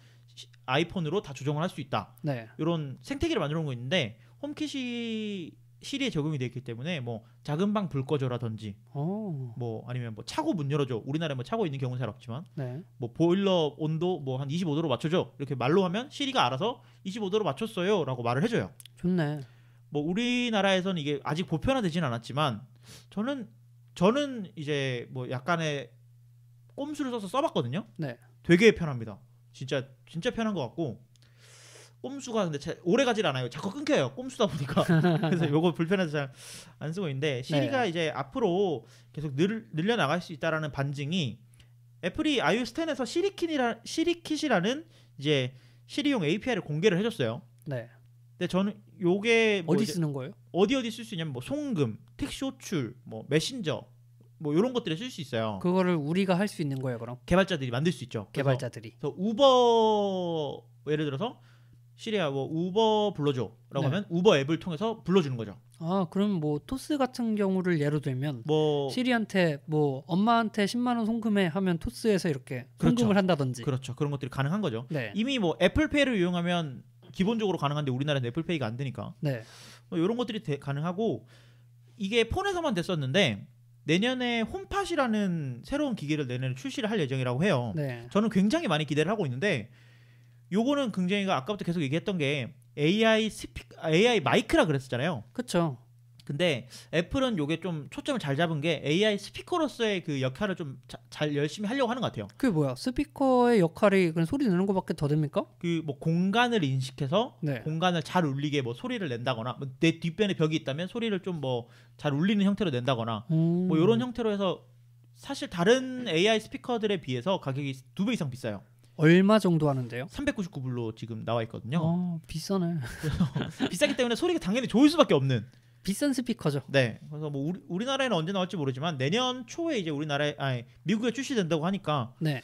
A: 아이폰으로 다 조정을 할 수 있다.
B: 네.
A: 이런 생태계를 만들어 놓은 거 있는데 홈킷이 시리에 적용이 되어 있기 때문에 뭐 작은 방 불 꺼줘라든지 뭐 아니면 뭐 차고 문 열어줘. 우리나라에 뭐 차고 있는 경우는 잘 없지만
B: 네.
A: 뭐 보일러 온도 뭐 한 25도로 맞춰줘 이렇게 말로 하면 시리가 알아서 25도로 맞췄어요 라고 말을 해줘요.
B: 좋네.
A: 뭐 우리나라에서는 이게 아직 보편화되진 않았지만 저는 이제 뭐 약간의 꼼수를 써서 써봤거든요.
B: 네.
A: 되게 편합니다. 진짜 편한 것 같고 꼼수가 근데 오래 가질 않아요. 자꾸 끊겨요. 꼼수다 보니까. 그래서 요거 불편해서 잘 안 쓰고 있는데 시리가
B: 네.
A: 이제 앞으로 계속 늘려 나갈 수 있다라는 반증이 애플이 iOS 10에서 시리킷이라는 이제 시리용 API를 공개를 해줬어요.
B: 네.
A: 근데 저는 요게 뭐
B: 어디 쓰는 거예요?
A: 어디 쓸 수 있냐면 뭐 송금, 택시 호출, 뭐 메신저 뭐 이런 것들에 쓸 수 있어요.
B: 그거를 우리가 할 수 있는 거예요, 그럼?
A: 개발자들이 만들 수 있죠.
B: 개발자들이.
A: 그래서 우버 예를 들어서 시리아 뭐 우버 불러줘라고
B: 네.
A: 하면 우버 앱을 통해서 불러주는 거죠.
B: 아, 그럼 뭐 토스 같은 경우를 예로 들면
A: 뭐
B: 시리한테 뭐 엄마한테 10만 원 송금해 하면 토스에서 이렇게
A: 그렇죠.
B: 송금을 한다든지.
A: 그렇죠. 그런 것들이 가능한 거죠.
B: 네.
A: 이미 뭐 애플페이를 이용하면 기본적으로 가능한데 우리나라는 애플페이가 안 되니까.
B: 네.
A: 뭐 이런 것들이 가능하고 이게 폰에서만 됐었는데 내년에 홈팟이라는 새로운 기기를 내년에 출시를 할 예정이라고 해요.
B: 네.
A: 저는 굉장히 많이 기대를 하고 있는데 요거는 굉장히 아까부터 계속 얘기했던 게 AI 마이크라 그랬었잖아요.
B: 그렇죠.
A: 근데 애플은 요게 좀 초점을 잘 잡은 게 AI 스피커로서의 그 역할을 좀 잘 열심히 하려고 하는 것 같아요.
B: 그게 뭐야? 스피커의 역할이 그냥 소리 내는 것밖에 더 됩니까?
A: 그 뭐 공간을 인식해서
B: 네.
A: 공간을 잘 울리게 뭐 소리를 낸다거나 뭐 내 뒷변에 벽이 있다면 소리를 좀 뭐 잘 울리는 형태로 낸다거나 뭐 이런 형태로 해서 사실 다른 AI 스피커들에 비해서 가격이 2배 이상 비싸요.
B: 얼마 정도 하는데요?
A: 399불로 지금 나와 있거든요.
B: 비싸네.
A: 비싸기 때문에 소리가 당연히 좋을 수밖에 없는
B: 비싼 스피커죠.
A: 네. 그래서 뭐 우리나라에는 언제 나올지 모르지만 내년 초에 이제 미국에 출시된다고 하니까
B: 네.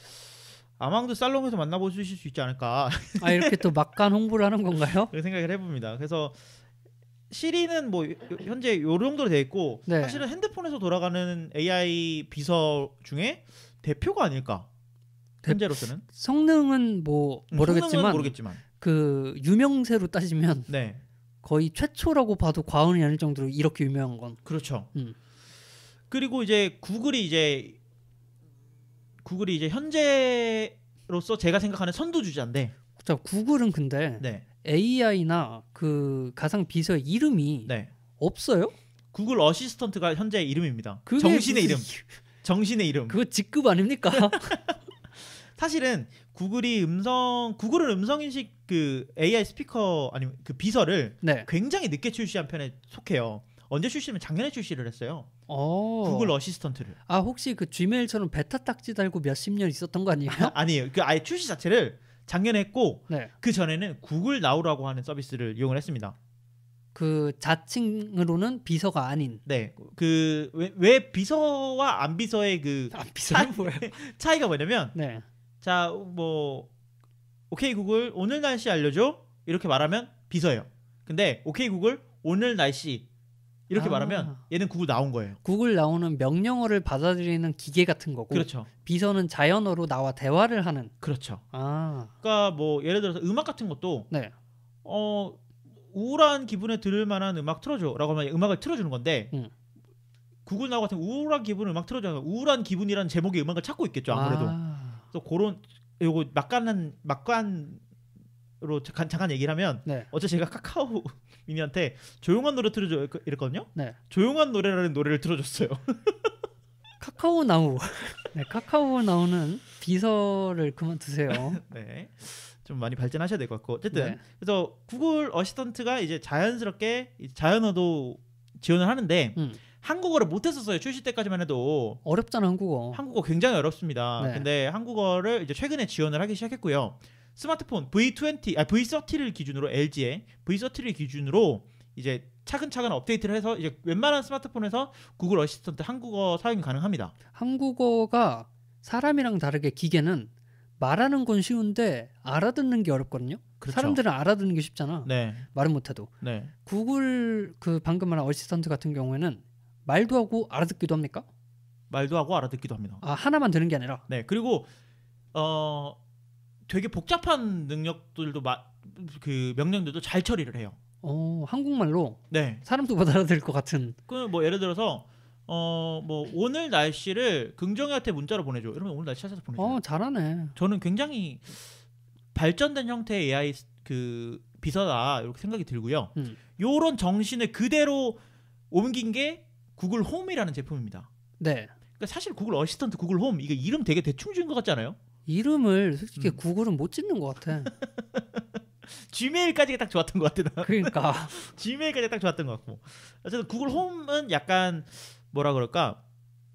A: 아망도 살롱에서 만나보실 수 있지 않을까.
B: 아, 이렇게 또 막간 홍보를 하는 건가요?
A: 그런 생각을 해봅니다. 그래서 시리는 뭐 현재 요 정도로 돼 있고
B: 네.
A: 사실은 핸드폰에서 돌아가는 AI 비서 중에 대표가 아닐까. 현재로서는
B: 성능은 뭐 모르겠지만 그 유명세로 따지면
A: 네.
B: 거의 최초라고 봐도 과언이 아닐 정도로 이렇게 유명한 건.
A: 그렇죠. 그리고 이제 구글이 이제 현재로서 제가 생각하는 선두주자인데.
B: 자, 구글은 근데
A: 네.
B: AI나 그 가상 비서의 이름이
A: 네.
B: 없어요?
A: 구글 어시스턴트가 현재 이름입니다.
B: 그게
A: 정신의 이름. 정신의 이름.
B: 그거 직급 아닙니까?
A: 사실은 구글은 음성 인식 그 AI 스피커 아니면 그 비서를
B: 네.
A: 굉장히 늦게 출시한 편에 속해요. 언제 출시면 작년에 출시를 했어요. 구글 어시스턴트를.
B: 아 혹시 그 Gmail처럼 베타 딱지 달고 몇십 년 있었던 거 아니에요?
A: 아니에요. 그 아예 출시 자체를 작년에 했고
B: 네.
A: 그 전에는 구글 나우라고 하는 서비스를 이용을 했습니다.
B: 그 자칭으로는 비서가 아닌.
A: 네. 그 왜 비서와 안 비서의 그 차이가 뭐냐면
B: 네.
A: 자, 뭐 오케이 구글 오늘 날씨 알려줘 이렇게 말하면 비서예요. 근데 오케이 구글 오늘 날씨 이렇게 말하면 얘는 구글 나온 거예요.
B: 구글 나오는 명령어를 받아들이는 기계 같은 거고.
A: 그렇죠.
B: 비서는 자연어로 나와 대화를 하는.
A: 그렇죠.
B: 아.
A: 그러니까 뭐 예를 들어서 음악 같은 것도
B: 네.
A: 우울한 기분에 들을 만한 음악 틀어줘라고 하면 음악을 틀어주는 건데 구글 나우 같은 우울한 기분을 음악 틀어줘요. 우울한 기분이라는 제목의 음악을 찾고 있겠죠 아무래도. 그래서 그런 요거 막간으로 잠깐 얘기를 하면
B: 네.
A: 어제 제가 카카오 미니한테 조용한 노래 틀어줘 이랬거든요.
B: 네.
A: 조용한 노래라는 노래를 틀어줬어요.
B: 카카오 나우. 네, 카카오 나우는 비서를 그만두세요.
A: 네. 좀 많이 발전하셔야 될 것 같고 어쨌든
B: 네.
A: 그래서 구글 어시스턴트가 이제 자연스럽게 자연어도 지원을 하는데 한국어를 못했었어요. 출시 때까지만 해도.
B: 어렵잖아 한국어.
A: 한국어 굉장히 어렵습니다.
B: 네.
A: 근데 한국어를 이제 최근에 지원을 하기 시작했고요. 스마트폰 V30를 기준으로 LG의 V30를 기준으로 이제 차근차근 업데이트를 해서 이제 웬만한 스마트폰에서 구글 어시스턴트 한국어 사용이 가능합니다.
B: 한국어가 사람이랑 다르게 기계는 말하는 건 쉬운데 알아듣는 게 어렵거든요.
A: 그렇죠.
B: 사람들은 알아듣는 게 쉽잖아.
A: 네.
B: 말은 못해도.
A: 네.
B: 구글 그 방금 말한 어시스턴트 같은 경우에는 말도 하고 알아듣기도 합니까?
A: 말도 하고 알아듣기도 합니다.
B: 아 하나만 되는 게 아니라.
A: 네. 그리고 되게 복잡한 능력들도 그 명령들도 잘 처리를 해요.
B: 한국말로.
A: 네.
B: 사람도 못 알아들을 것 같은.
A: 그 뭐 예를 들어서 뭐 오늘 날씨를 긍정이한테 문자로 보내줘. 이러면 오늘 날씨 찾아서 보내줘요.
B: 잘하네.
A: 저는 굉장히 발전된 형태의 AI 그 비서다 이렇게 생각이 들고요. 요런 정신을 그대로 옮긴 게 구글 홈이라는 제품입니다.
B: 네.
A: 그러니까 사실 구글 어시스턴트, 구글 홈 이게 이름 되게 대충 지은 것 같지 않아요?
B: 이름을 솔직히 구글은 못 짓는 것 같아.
A: 지메일까지 딱 좋았던 것 같아.
B: 그러니까
A: 지메일까지 딱 좋았던 것 같고. 어쨌든 구글 홈은 약간 뭐라 그럴까?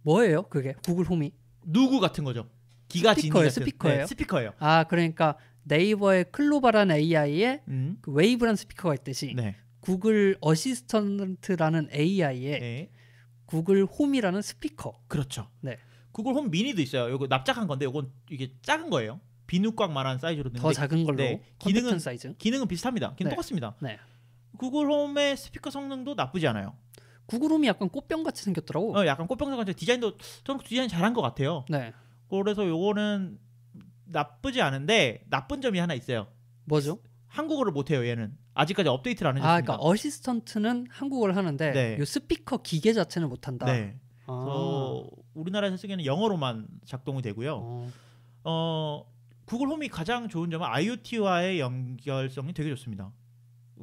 B: 뭐예요? 그게 구글 홈이?
A: 누구 같은 거죠. 기가 지니 같은.
B: 스피커예요?
A: 네, 스피커예요.
B: 아 그러니까 네이버의 클로바라는 AI에 그 웨이브라는 스피커가 있듯이
A: 네.
B: 구글 어시스턴트라는 AI에
A: 네.
B: 구글 홈이라는 스피커.
A: 그렇죠.
B: 네.
A: 구글 홈 미니도 있어요. 이거 납작한 건데 이건 이게 작은 거예요. 비누곽만한 사이즈로
B: 더 작은 걸로.
A: 네.
B: 기능은 사이즈.
A: 기능은 비슷합니다. 기능
B: 네.
A: 똑같습니다.
B: 네.
A: 구글 홈의 스피커 성능도 나쁘지 않아요.
B: 구글 홈이 약간 꽃병 같이 생겼더라고.
A: 약간 꽃병같이 디자인도 저는 디자인 잘한 것 같아요.
B: 네.
A: 그래서 요거는 나쁘지 않은데 나쁜 점이 하나 있어요.
B: 뭐죠?
A: 한국어를 못해요. 얘는 아직까지 업데이트를 안 해줬습니다.
B: 그러니까 어시스턴트는 한국어를 하는데
A: 네.
B: 요 스피커 기계 자체는 못한다.
A: 네. 우리나라에서 쓰기에는 영어로만 작동이 되고요. 구글 홈이 가장 좋은 점은 IoT와의 연결성이 되게 좋습니다.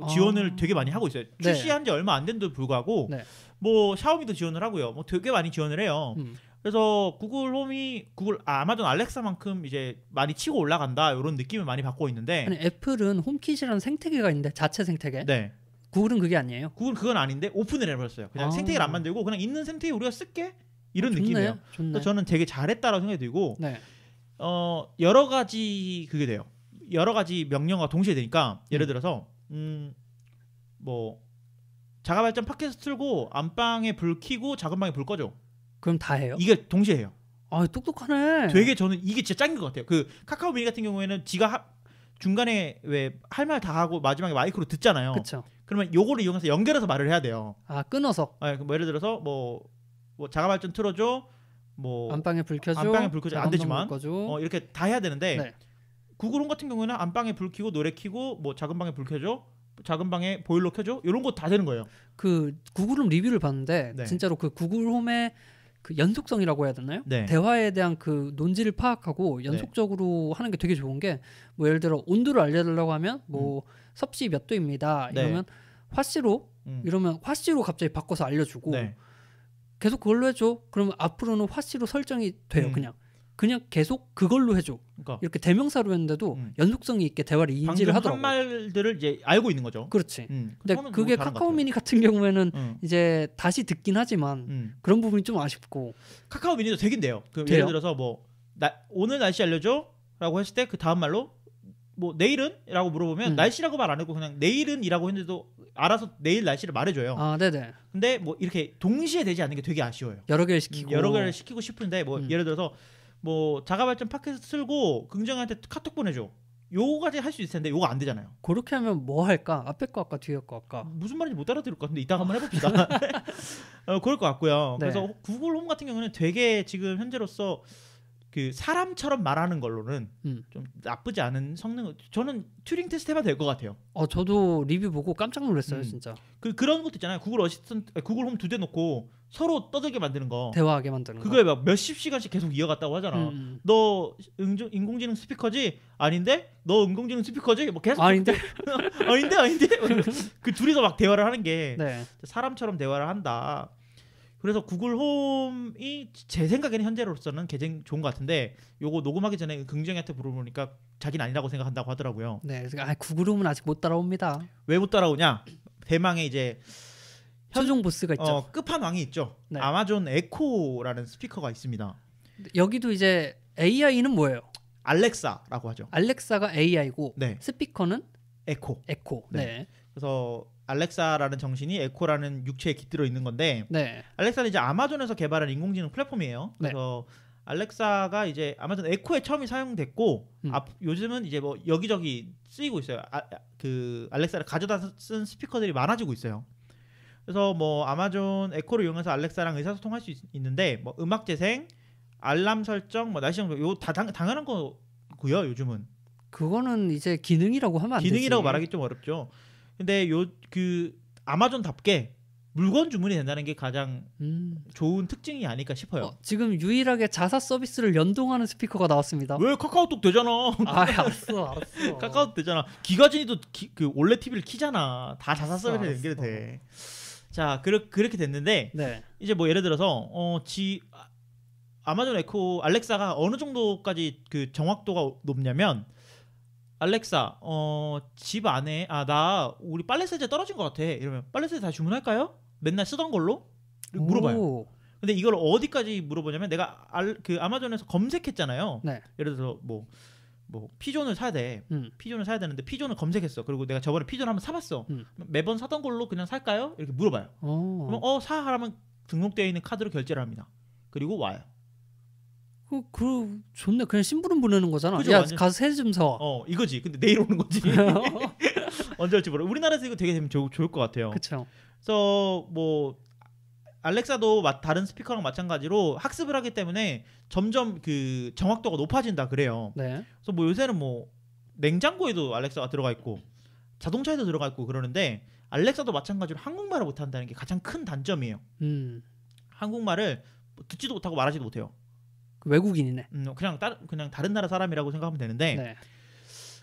A: 지원을 되게 많이 하고 있어요. 출시한 지 얼마 안 된데도 불구하고 뭐 샤오미도 지원을 하고요. 뭐 되게 많이 지원을 해요. 그래서 구글 홈이 아마존 알렉사만큼 이제 많이 치고 올라간다 이런 느낌을 많이 받고 있는데
B: 아니, 애플은 홈킷이라는 생태계가 있는데 자체 생태계.
A: 네.
B: 구글은 그게 아니에요.
A: 구글은 그건 아닌데 오픈을 해버렸어요. 그냥 생태계를 안 만들고 그냥 있는 생태계 우리가 쓸게 이런 느낌이에요. 그래서 저는 되게 잘했다라고 생각이 들고 여러 가지 그게 돼요. 여러 가지 명령어가 동시에 되니까 예를 들어서 뭐 자가발전 팟캐스트 틀고 안방에 불 켜고 작은 방에 불 꺼줘.
B: 그럼 다 해요?
A: 이게 동시에 해요.
B: 똑똑하네.
A: 되게 저는 이게 진짜 짱인 것 같아요. 그 카카오 미니 같은 경우에는 지가 중간에 왜 할 말 다 하고 마지막에 마이크로 듣잖아요.
B: 그렇죠.
A: 그러면 요거를 이용해서 연결해서 말을 해야 돼요.
B: 끊어서.
A: 뭐 예를 들어서 뭐 자가발전 틀어줘. 뭐
B: 안방에 불 켜줘.
A: 안 되지만 이렇게 다 해야 되는데
B: 네.
A: 구글 홈 같은 경우에는 안방에 불 켜고 노래 켜고 뭐 작은 방에 불 켜줘. 작은 방에 보일러 켜줘. 이런 거 다 되는 거예요.
B: 그 구글 홈 리뷰를 봤는데 진짜로 그 구글 홈의 그 연속성이라고 해야 되나요? 대화에 대한 그 논지를 파악하고 연속적으로 하는 게 되게 좋은 게 뭐 예를 들어 온도를 알려달라고 하면 뭐 섭씨 몇 도입니다. 이러면 화씨로 이러면 화씨로 갑자기 바꿔서 알려주고 계속 그걸로 해줘. 그러면 앞으로는 화씨로 설정이 돼요. 그냥 그냥 계속 그걸로 해줘.
A: 그러니까.
B: 이렇게 대명사로 했는데도 연속성이 있게 대화를 인지를 하더라고.
A: 방금 한 말들을 이제 알고 있는 거죠.
B: 그렇지. 근데 그게 카카오 미니 같은 경우에는 이제 다시 듣긴 하지만 그런 부분이 좀 아쉽고.
A: 카카오 미니도 되긴 돼요. 예를 들어서 뭐 오늘 날씨 알려줘라고 했을 때 그 다음 말로 뭐 내일은?라고 물어보면 날씨라고 말 안 하고 그냥 내일은이라고 했는데도 알아서 내일 날씨를 말해줘요.
B: 아, 네네.
A: 근데 뭐 이렇게 동시에 되지 않는 게 되게 아쉬워요.
B: 여러 개를 시키고
A: 싶은데 뭐 예를 들어서 뭐 자가발전 팟캐스트 틀고 긍정한테 카톡 보내줘. 요거까지 할 수 있을 텐데 요거 안 되잖아요.
B: 그렇게 하면 뭐 할까? 앞에 거 할까? 뒤에 거 할까?
A: 무슨 말인지 못 알아들을 것 같은데 이따가 한번 해봅시다. 그럴 것 같고요.
B: 네.
A: 그래서 구글 홈 같은 경우는 되게 지금 현재로서 그 사람처럼 말하는 걸로는 좀 나쁘지 않은 성능. 저는 튜링 테스트 해봐도 될 것 같아요.
B: 저도 리뷰 보고 깜짝 놀랐어요, 진짜.
A: 그런 것도 있잖아요. 구글 홈 2대 놓고 서로 떠들게 만드는 거.
B: 대화하게 만드는 거.
A: 그거에 막 몇십 시간씩 계속 이어갔다고 하잖아. 너 인공지능 스피커지? 아닌데? 너 인공지능 스피커지? 뭐 계속
B: 아닌데?
A: 아닌데? 그 둘이서 막 대화를 하는 게
B: 네.
A: 사람처럼 대화를 한다. 그래서 구글 홈이 제 생각에는 현재로서는 굉장히 좋은 것 같은데 요거 녹음하기 전에 긍정이한테 물어보니까 자기는 아니라고 생각한다고 하더라고요.
B: 네, 구글 홈은 아직 못 따라옵니다.
A: 왜 못 따라오냐? 대망의 이제
B: 최종 보스가 있죠.
A: 끝판왕이 있죠.
B: 네.
A: 아마존 에코라는 스피커가 있습니다.
B: 여기도 이제 AI는 뭐예요?
A: 알렉사라고 하죠.
B: 알렉사가 AI고
A: 네.
B: 스피커는
A: 에코.
B: 네.
A: 그래서 알렉사라는 정신이 에코라는 육체에 깃들어 있는 건데
B: 네.
A: 알렉사는 이제 아마존에서 개발한 인공지능 플랫폼이에요. 그래서 알렉사가 이제 아마존 에코에 처음이 사용됐고 요즘은 이제 뭐 여기저기 쓰이고 있어요. 그 알렉사를 가져다 쓴 스피커들이 많아지고 있어요. 그래서 뭐 아마존 에코를 이용해서 알렉사랑 의사소통할 수 있는데 뭐 음악 재생, 알람 설정, 뭐 날씨 정도 요 다 당연한 거고요. 요즘은
B: 그거는 이제 기능이라고 하면 안 되지.
A: 기능이라고 말하기 좀 어렵죠. 근데 그 아마존답게 물건 주문이 된다는 게 가장 좋은 특징이 아닐까 싶어요.
B: 지금 유일하게 자사 서비스를 연동하는 스피커가 나왔습니다.
A: 왜? 카카오톡 되잖아.
B: 알았어.
A: 카카오톡 되잖아. 기가진이도 그 올레 TV를 키잖아. 다 자사 서비스에 연결이 돼. 자, 그렇게 됐는데
B: 네.
A: 이제 뭐 예를 들어서 아마존 에코 알렉사가 어느 정도까지 그 정확도가 높냐면 알렉사 집 안에 나 우리 빨래 세제 떨어진 것 같아. 이러면 빨래 세제 다시 주문할까요? 맨날 쓰던 걸로 물어봐요. 근데 이걸 어디까지 물어보냐면 내가 그 아마존에서 검색했잖아요.
B: 네.
A: 예를 들어서 뭐 피존을 사야 돼. 피존을 사야 되는데 피존을 검색했어. 그리고 내가 저번에 피존 한번 사봤어. 매번 사던 걸로 그냥 살까요? 이렇게 물어봐요. 그러면 사 하라면 등록되어 있는 카드로 결제를 합니다. 그리고 와요.
B: 좋네. 그냥 심부름 보내는 거잖아.
A: 그죠,
B: 야,
A: 완전...
B: 가서 세제 좀 사와.
A: 이거지. 근데 내일 오는 거지. 언제 올지 몰라. 우리나라에서 이거 되게 되면 좋을 것 같아요.
B: 그렇죠.
A: 그래서 뭐 알렉사도 다른 스피커랑 마찬가지로 학습을 하기 때문에 점점 그 정확도가 높아진다 그래요.
B: 네.
A: 그래서 뭐 요새는 뭐 냉장고에도 알렉사가 들어가 있고 자동차에도 들어가 있고 그러는데 알렉사도 마찬가지로 한국말을 못한다는 게 가장 큰 단점이에요. 한국말을 듣지도 못하고 말하지도 못해요.
B: 외국인이네.
A: 그냥 다른 나라 사람이라고 생각하면 되는데
B: 네.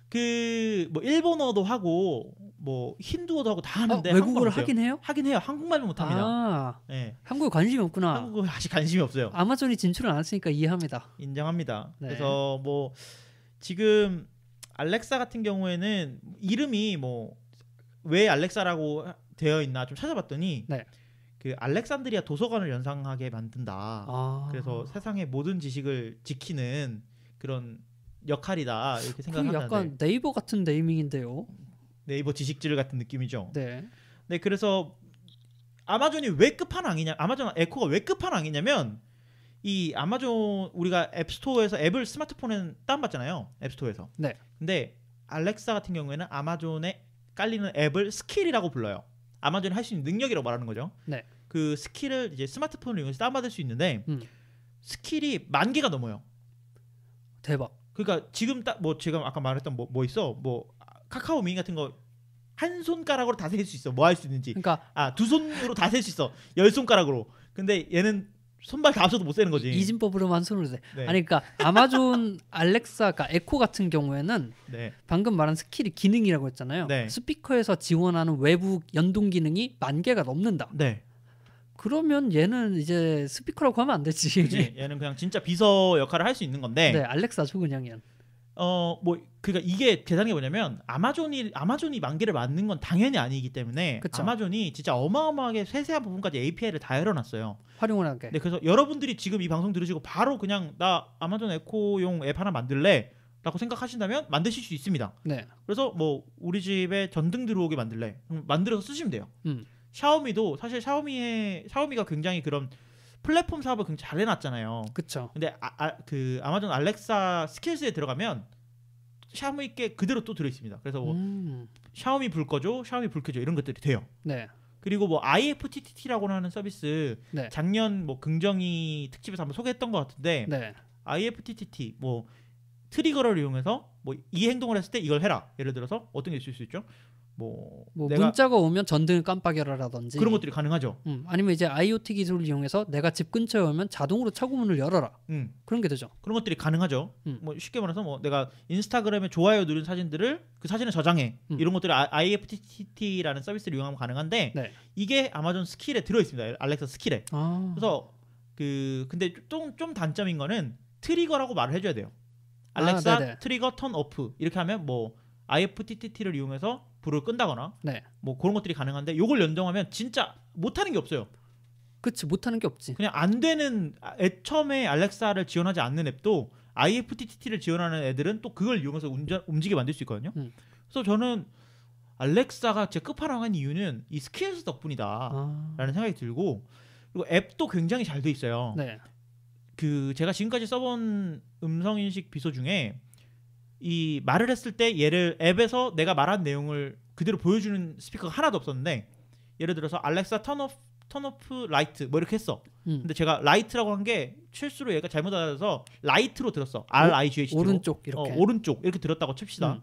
A: 그 뭐 일본어도 하고 뭐 힌두어도 하고 다 하는데
B: 외국어를 하긴 해요?
A: 하긴 해요. 한국말은 못합니다. 네.
B: 한국에 관심이 없구나.
A: 한국에 아직 관심이 없어요.
B: 아마존이 진출을 안 했으니까 이해합니다.
A: 인정합니다.
B: 네.
A: 그래서 뭐 지금 알렉사 같은 경우에는 이름이 뭐 왜 알렉사라고 되어 있나 좀 찾아봤더니
B: 네.
A: 그 알렉산드리아 도서관을 연상하게 만든다. 그래서 세상의 모든 지식을 지키는 그런 역할이다 이렇게 생각하는데
B: 약간 네이버 같은 네이밍인데요.
A: 네이버 지식질 같은 느낌이죠.
B: 네.
A: 네, 그래서 아마존이 왜 끝판왕이냐? 아마존 에코가 왜 끝판왕이냐면 이 아마존 우리가 앱스토어에서 앱을 스마트폰에 다운받잖아요. 앱스토어에서.
B: 네.
A: 근데 알렉사 같은 경우에는 아마존에 깔리는 앱을 스킬이라고 불러요. 아마존이 할 수 있는 능력이라고 말하는 거죠.
B: 네.
A: 그 스킬을 이제 스마트폰을 이용해서 다운받을 수 있는데 스킬이 10,000개가 넘어요.
B: 대박.
A: 그러니까 지금 지금 아까 말했던 뭐 있어? 뭐 카카오 미니 같은 거 한 손가락으로 다 셀 수 있어. 뭐 할 수 있는지.
B: 그러니까
A: 두 손으로 다 셀 수 있어. 10손가락으로. 근데 얘는 손발 다 합쳐도 못 세는 거지.
B: 이진법으로만 손으로 세.
A: 네.
B: 아니 그러니까 아마존 알렉사, 그러니까 에코 같은 경우에는
A: 네.
B: 방금 말한 스킬이 기능이라고 했잖아요.
A: 네.
B: 스피커에서 지원하는 외부 연동 기능이 10,000개가 넘는다.
A: 네.
B: 그러면 얘는 이제 스피커라고 하면 안 되지.
A: 그치? 얘는 그냥 진짜 비서 역할을 할 수 있는 건데.
B: 네, 알렉사죠 그냥 얘는.
A: 뭐 그러니까 이게 대단한 게 뭐냐면 아마존이 만개를 만든 건 당연히 아니기 때문에 그쵸. 아마존이 진짜 어마어마하게 세세한 부분까지 API를 다 열어놨어요.
B: 활용을 하게.
A: 네, 그래서 여러분들이 지금 이 방송 들으시고 바로 그냥 나 아마존 에코용 앱 하나 만들래 라고 생각하신다면 만드실 수 있습니다.
B: 네.
A: 그래서 뭐 우리 집에 전등 들어오게 만들래 만들어서 쓰시면 돼요. 샤오미도 사실 샤오미가 굉장히 그런 플랫폼 사업을 굉장히 잘 해놨잖아요.
B: 그렇죠.
A: 근데 그 아마존 알렉사 스킬스에 들어가면 샤오미 게 그대로 또 들어 있습니다. 그래서 뭐 샤오미 불 꺼줘, 샤오미 불 켜줘 이런 것들이 돼요.
B: 네.
A: 그리고 뭐 IFTTT라고 하는 서비스
B: 네.
A: 작년 뭐 긍정이 특집에서 한번 소개했던 것 같은데
B: 네.
A: IFTTT 뭐 트리거를 이용해서 뭐 이 행동을 했을 때 이걸 해라. 예를 들어서 어떤 게 있을 수 있죠? 뭐
B: 내가 문자가 오면 전등을 깜빡여라라든지
A: 그런 것들이 가능하죠.
B: 아니면 이제 IoT 기술을 이용해서 내가 집 근처에 오면 자동으로 차고문을 열어라. 그런 게 되죠.
A: 그런 것들이 가능하죠. 뭐 쉽게 말해서 뭐 내가 인스타그램에 좋아요 누른 사진들을 그 사진을 저장해. 이런 것들이 IFTTT라는 서비스를 이용하면 가능한데 네. 이게 아마존 스킬에 들어 있습니다. 알렉사 스킬에. 그래서 근데 좀 단점인 거는 트리거라고 말을 해줘야 돼요. 알렉사 트리거 턴 오프 이렇게 하면 뭐 IFTTT를 이용해서 불을 끈다거나
B: 네.
A: 뭐 그런 것들이 가능한데 요걸 연동하면 진짜 못하는 게 없어요.
B: 그치 못하는 게 없지.
A: 그냥 안 되는 처음에 알렉사를 지원하지 않는 앱도 IFTTT를 지원하는 애들은 또 그걸 이용해서 움직이게 만들 수 있거든요. 그래서 저는 알렉사가 제 끝판왕한 이유는 이 스킬스 덕분이다라는 생각이 들고 그리고 앱도 굉장히 잘 돼 있어요.
B: 네.
A: 그 제가 지금까지 써본 음성인식 비서 중에 이 말을 했을 때 얘를 앱에서 내가 말한 내용을 그대로 보여주는 스피커가 하나도 없었는데 예를 들어서 알렉사 턴오프 라이트 뭐 이렇게 했어. 근데 제가 라이트라고 한 게 실수로 얘가 잘못 알아서 라이트로 들었어. RIGHT로
B: 오른쪽 이렇게
A: 오른쪽 이렇게 들었다고 칩시다.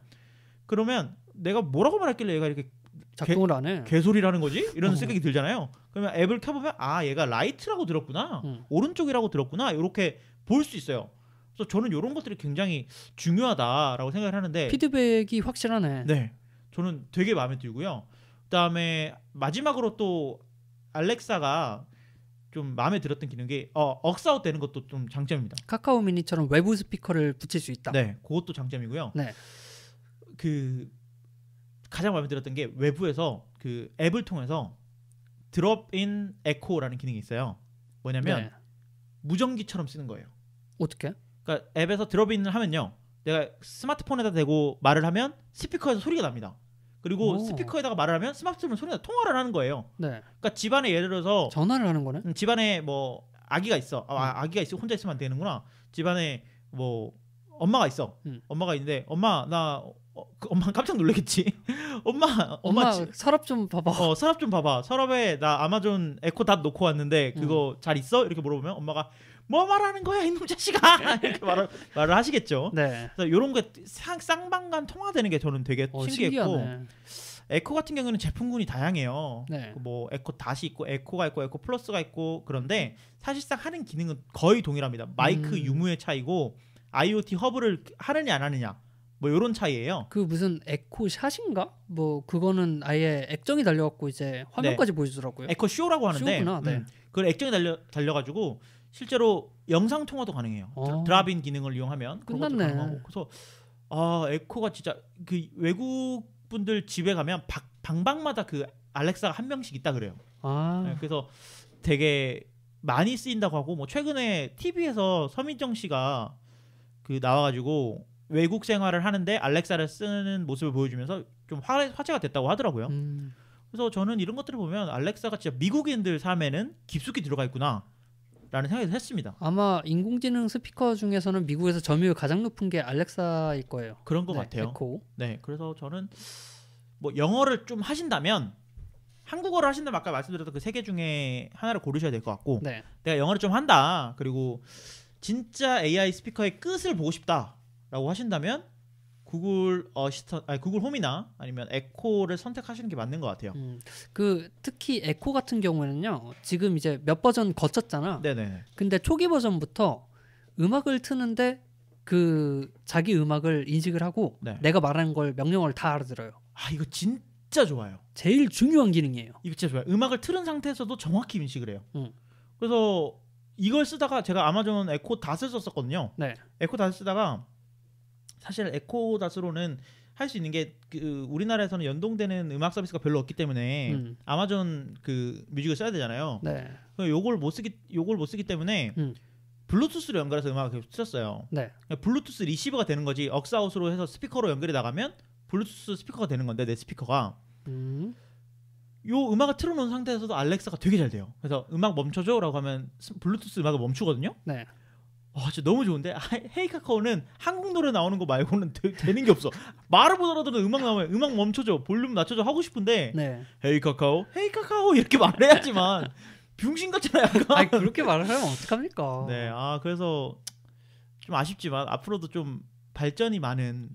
A: 그러면 내가 뭐라고 말했길래 얘가 이렇게
B: 작동을 안 해.
A: 개소리라는 거지? 이런 생각이 들잖아요. 그러면 앱을 켜보면 얘가 라이트라고 들었구나. 오른쪽이라고 들었구나. 이렇게 볼 수 있어요. 그래서 저는 이런 것들이 굉장히 중요하다라고 생각을 하는데
B: 피드백이 확실하네.
A: 네, 저는 되게 마음에 들고요. 그다음에 마지막으로 또 알렉사가 좀 마음에 들었던 기능이 억사웃 되는 것도 좀 장점입니다.
B: 카카오 미니처럼 외부 스피커를 붙일 수 있다.
A: 네, 그것도 장점이고요.
B: 네.
A: 그 가장 마음에 들었던 게 외부에서 그 앱을 통해서 드롭인 에코라는 기능이 있어요. 뭐냐면
B: 네.
A: 무전기처럼 쓰는 거예요.
B: 어떻게?
A: 그러니까 앱에서 드롭인을 하면요, 내가 스마트폰에다 대고 말을 하면 스피커에서 소리가 납니다. 그리고 스피커에다가 말을 하면 스마트폰 소리가 통화를 하는 거예요.
B: 네.
A: 그러니까 집안에 예를 들어서
B: 전화를 하는 거네.
A: 집안에 뭐 아기가 있어. 아기가 있어 혼자 있으면 안 되는구나. 집안에 뭐 엄마가 있어. 엄마가 있는데 엄마 나 엄마 깜짝 놀라겠지. 엄마
B: 서랍 좀 봐봐.
A: 서랍 좀 봐봐. 서랍에 나 아마존 에코 닷 놓고 왔는데 그거 잘 있어? 이렇게 물어보면 엄마가 뭐 말하는 거야 이놈 자식아 이렇게 말을 하시겠죠.
B: 네.
A: 그래서 이런 게 쌍방간 통화되는 게 저는 되게 신기했고
B: 신기하네.
A: 에코 같은 경우는 제품군이 다양해요.
B: 네.
A: 뭐 에코 닷이 있고 에코가 있고 에코 플러스가 있고 그런데 사실상 하는 기능은 거의 동일합니다. 마이크 유무의 차이고 IoT 허브를 하느냐 안 하느냐 뭐 이런 차이예요.
B: 그 무슨 에코 샷인가? 뭐 그거는 아예 액정이 달려갖고 이제 화면까지 보여주더라고요.
A: 에코 쇼라고 하는데
B: 쇼구나, 네.
A: 그걸 액정이 달려가지고 실제로 영상 통화도 가능해요. 드랍인 기능을 이용하면
B: 끝났네.
A: 가능하고. 그래서 에코가 진짜 그 외국 분들 집에 가면 방방마다 그 알렉사가 한 명씩 있다 그래요. 네, 그래서 되게 많이 쓰인다고 하고 뭐 최근에 TV에서 서민정 씨가 그 나와가지고 외국 생활을 하는데 알렉사를 쓰는 모습을 보여주면서 좀 화제가 됐다고 하더라고요. 그래서 저는 이런 것들을 보면 알렉사가 진짜 미국인들 삶에는 깊숙이 들어가 있구나 라는 생각이 했습니다.
B: 아마 인공지능 스피커 중에서는 미국에서 점유율 가장 높은 게 알렉사일 거예요.
A: 그런 것 같아요.
B: 에코.
A: 네, 그래서 저는 뭐 영어를 좀 하신다면 한국어를 하신다면 아까 말씀드렸던 그 세 개 중에 하나를 고르셔야 될 것 같고
B: 네.
A: 내가 영어를 좀 한다 그리고 진짜 AI 스피커의 끝을 보고 싶다라고 하신다면 구글 구글 홈이나 아니면 에코를 선택하시는 게 맞는 것 같아요.
B: 그 특히 에코 같은 경우에는요. 지금 이제 몇 버전 거쳤잖아.
A: 네네.
B: 근데 초기 버전부터 음악을 트는데 그 자기 음악을 인식을 하고 내가 말하는 걸 명령어를 다 알아들어요.
A: 이거 진짜 진짜 좋아요.
B: 제일 중요한 기능이에요.
A: 이거 진짜 좋아요. 음악을 틀은 상태에서도 정확히 인식을 해요. 그래서 이걸 쓰다가 제가 아마존 에코 닷을 썼었거든요.
B: 네.
A: 에코 닷을 쓰다가 사실 에코 닷으로는 할 수 있는 게 그 우리나라에서는 연동되는 음악 서비스가 별로 없기 때문에 아마존 그 뮤직을 써야 되잖아요.
B: 네.
A: 요걸 못 쓰기 때문에 블루투스로 연결해서 음악을 틀었어요.
B: 네.
A: 블루투스 리시버가 되는 거지. 억스아웃으로 해서 스피커로 연결이 나가면 블루투스 스피커가 되는 건데 내 스피커가 요 음악을 틀어놓은 상태에서도 알렉사가 되게 잘 돼요. 그래서 음악 멈춰줘라고 하면 블루투스 음악을 멈추거든요.
B: 네.
A: 와 진짜 너무 좋은데 헤이 카카오는 한국 노래 나오는 거 말고는 되는 게 없어. 말을 못 알아들어도 음악 나오면 음악 멈춰줘 볼륨 낮춰줘 하고 싶은데
B: 네.
A: 헤이 카카오 이렇게 말해야지만 병신 같잖아요. 약간.
B: 아니 그렇게 말을 하면 어떡합니까?
A: 네, 그래서 좀 아쉽지만 앞으로도 좀 발전이 많은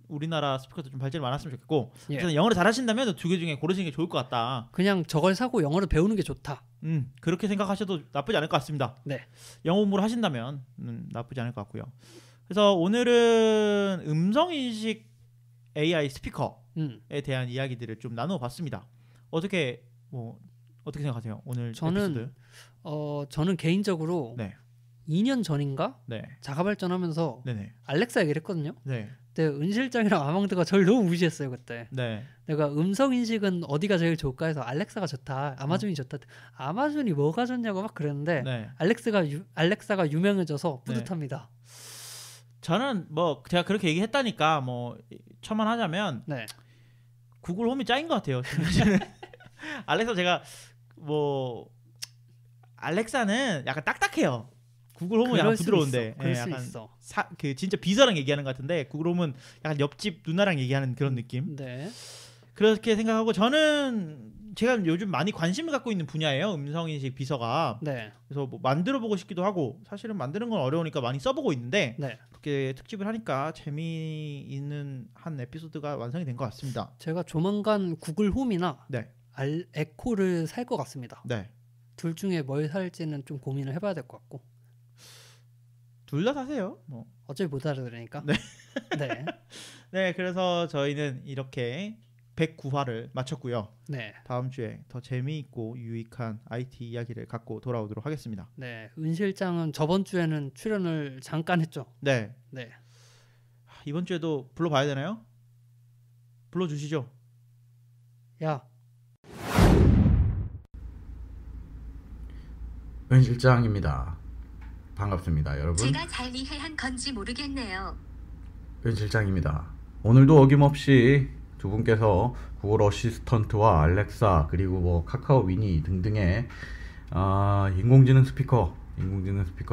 A: 우리나라 스피커도 좀 발전이 많았으면 좋겠고 그래서 영어를 잘하신다면 두 개 중에 고르시는 게 좋을 것 같다.
B: 그냥 저걸 사고 영어를 배우는 게 좋다.
A: 그렇게 생각하셔도 나쁘지 않을 것 같습니다.
B: 네.
A: 영어 공부를 하신다면 나쁘지 않을 것 같고요. 그래서 오늘은 음성인식 AI 스피커에 대한 이야기들을 좀 나눠봤습니다. 어떻게 생각하세요? 오늘 에피소드?
B: 저는 개인적으로 2년 전인가 자가 발전하면서 알렉사 얘기를 했거든요. 그때 은 실장이랑 아망드가 저를 너무 무시했어요 그때. 내가 음성 인식은 어디가 제일 좋을까 해서 알렉사가 좋다, 아마존이 좋다. 아마존이 뭐가 좋냐고 막 그랬는데 알렉사가 유명해져서 뿌듯합니다.
A: 저는 제가 그렇게 얘기했다니까 첨언하자면 구글 홈이 짱인 것 같아요. 알렉사 제가 알렉사는 약간 딱딱해요. 구글 홈은 약간 부드러운데 약간 그 진짜 비서랑 얘기하는 것 같은데 구글 홈은 약간 옆집 누나랑 얘기하는 그런 느낌. 그렇게 생각하고 저는 제가 요즘 많이 관심을 갖고 있는 분야예요. 음성인식 비서가. 그래서 만들어보고 싶기도 하고 사실은 만드는 건 어려우니까 많이 써보고 있는데 그렇게 특집을 하니까 재미있는 한 에피소드가 완성이 된 것 같습니다.
B: 제가 조만간 구글 홈이나 에코를 살 것 같습니다. 둘 중에 뭘 살지는 좀 고민을 해봐야 될 것 같고.
A: 둘 다 사세요.
B: 어차피 못 알아들으니까.
A: 네, 그래서 저희는 이렇게 109화를 마쳤고요. 다음 주에 더 재미있고 유익한 IT 이야기를 갖고 돌아오도록 하겠습니다.
B: 은 실장은 저번 주에는 출연을 잠깐 했죠.
A: 이번 주에도 불러봐야 되나요? 불러주시죠.
B: 야.
C: 은 실장입니다. 반갑습니다, 여러분.
D: 제가 잘 이해한 건지 모르겠네요.
C: 은 실장입니다. 오늘도 어김없이 두 분께서 구글 어시스턴트와 알렉사 그리고 카카오 미니 등등의 인공지능 스피커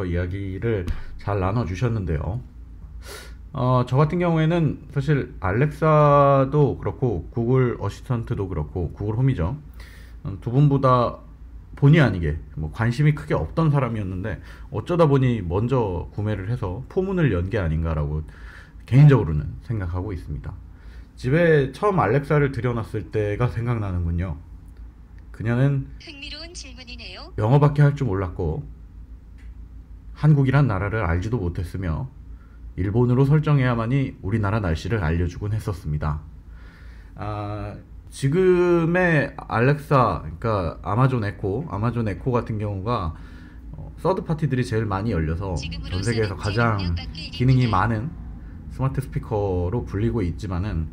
C: 이야기를 잘 나눠주셨는데요. 저 같은 경우에는 사실 알렉사도 그렇고 구글 어시스턴트도 그렇고 구글 홈이죠. 두 분보다 본의 아니게 관심이 크게 없던 사람이었는데 어쩌다 보니 먼저 구매를 해서 포문을 연 게 아닌가라고 개인적으로는 생각하고 있습니다. 집에 처음 알렉사를 들여놨을 때가 생각나는군요. 그녀는
D: 흥미로운 질문이네요.
C: 영어밖에 할 줄 몰랐고 한국이란 나라를 알지도 못했으며 일본어로 설정해야만이 우리나라 날씨를 알려주곤 했었습니다. 지금의 알렉사, 그러니까 아마존 에코 같은 경우가 서드 파티들이 제일 많이 열려서 전 세계에서 가장 기능이 많은 스마트 스피커로 불리고 있지만은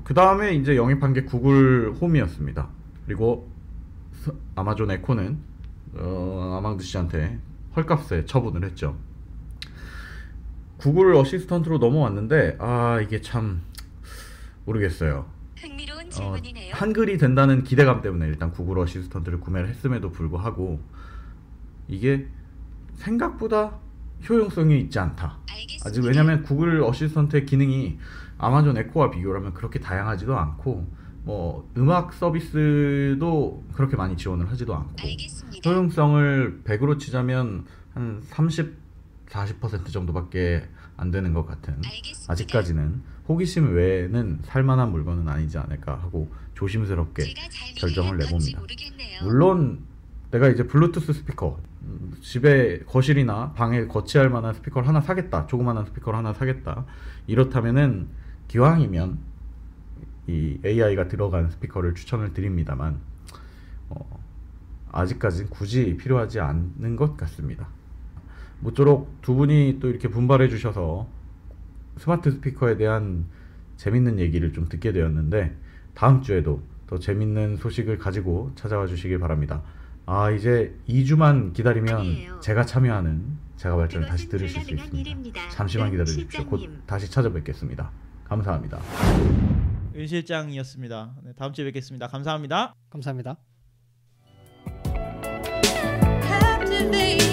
C: 그 다음에 이제 영입한 게 구글 홈이었습니다. 그리고 아마존 에코는 아망드 씨한테 헐값에 처분을 했죠. 구글 어시스턴트로 넘어왔는데 이게 참 모르겠어요.
D: 흥미로운 질문이네요.
C: 한글이 된다는 기대감 때문에 일단 구글 어시스턴트를 구매를 했음에도 불구하고 이게 생각보다 효용성이 있지 않다.
D: 알겠습니다.
C: 아직 왜냐면 구글 어시스턴트의 기능이 아마존 에코와 비교를 하면 그렇게 다양하지도 않고 음악 서비스도 그렇게 많이 지원을 하지도 않고
D: 알겠습니다.
C: 효용성을 100으로 치자면 한 30-40% 정도밖에 안 되는 것 같은
D: 알겠습니다.
C: 아직까지는 호기심 외에는 살만한 물건은 아니지 않을까 하고 조심스럽게 결정을 내봅니다. 물론 내가 이제 블루투스 스피커 집에 거실이나 방에 거치할 만한 스피커를 하나 사겠다, 조그만한 스피커를 하나 사겠다, 이렇다면은 기왕이면 이 AI가 들어간 스피커를 추천을 드립니다만 아직까지는 굳이 필요하지 않는 것 같습니다. 모쪼록 두 분이 또 이렇게 분발해 주셔서 스마트 스피커에 대한 재밌는 얘기를 좀 듣게 되었는데 다음 주에도 더 재밌는 소식을 가지고 찾아와 주시길 바랍니다. 이제 2주만 기다리면 제가 참여하는 자가발전을 다시 들으실 수 있습니다. 잠시만 기다려 주십시오. 곧 다시 찾아뵙겠습니다. 감사합니다.
A: 은 실장이었습니다. 네, 다음 주에 뵙겠습니다. 감사합니다.
B: 감사합니다.
E: Captivate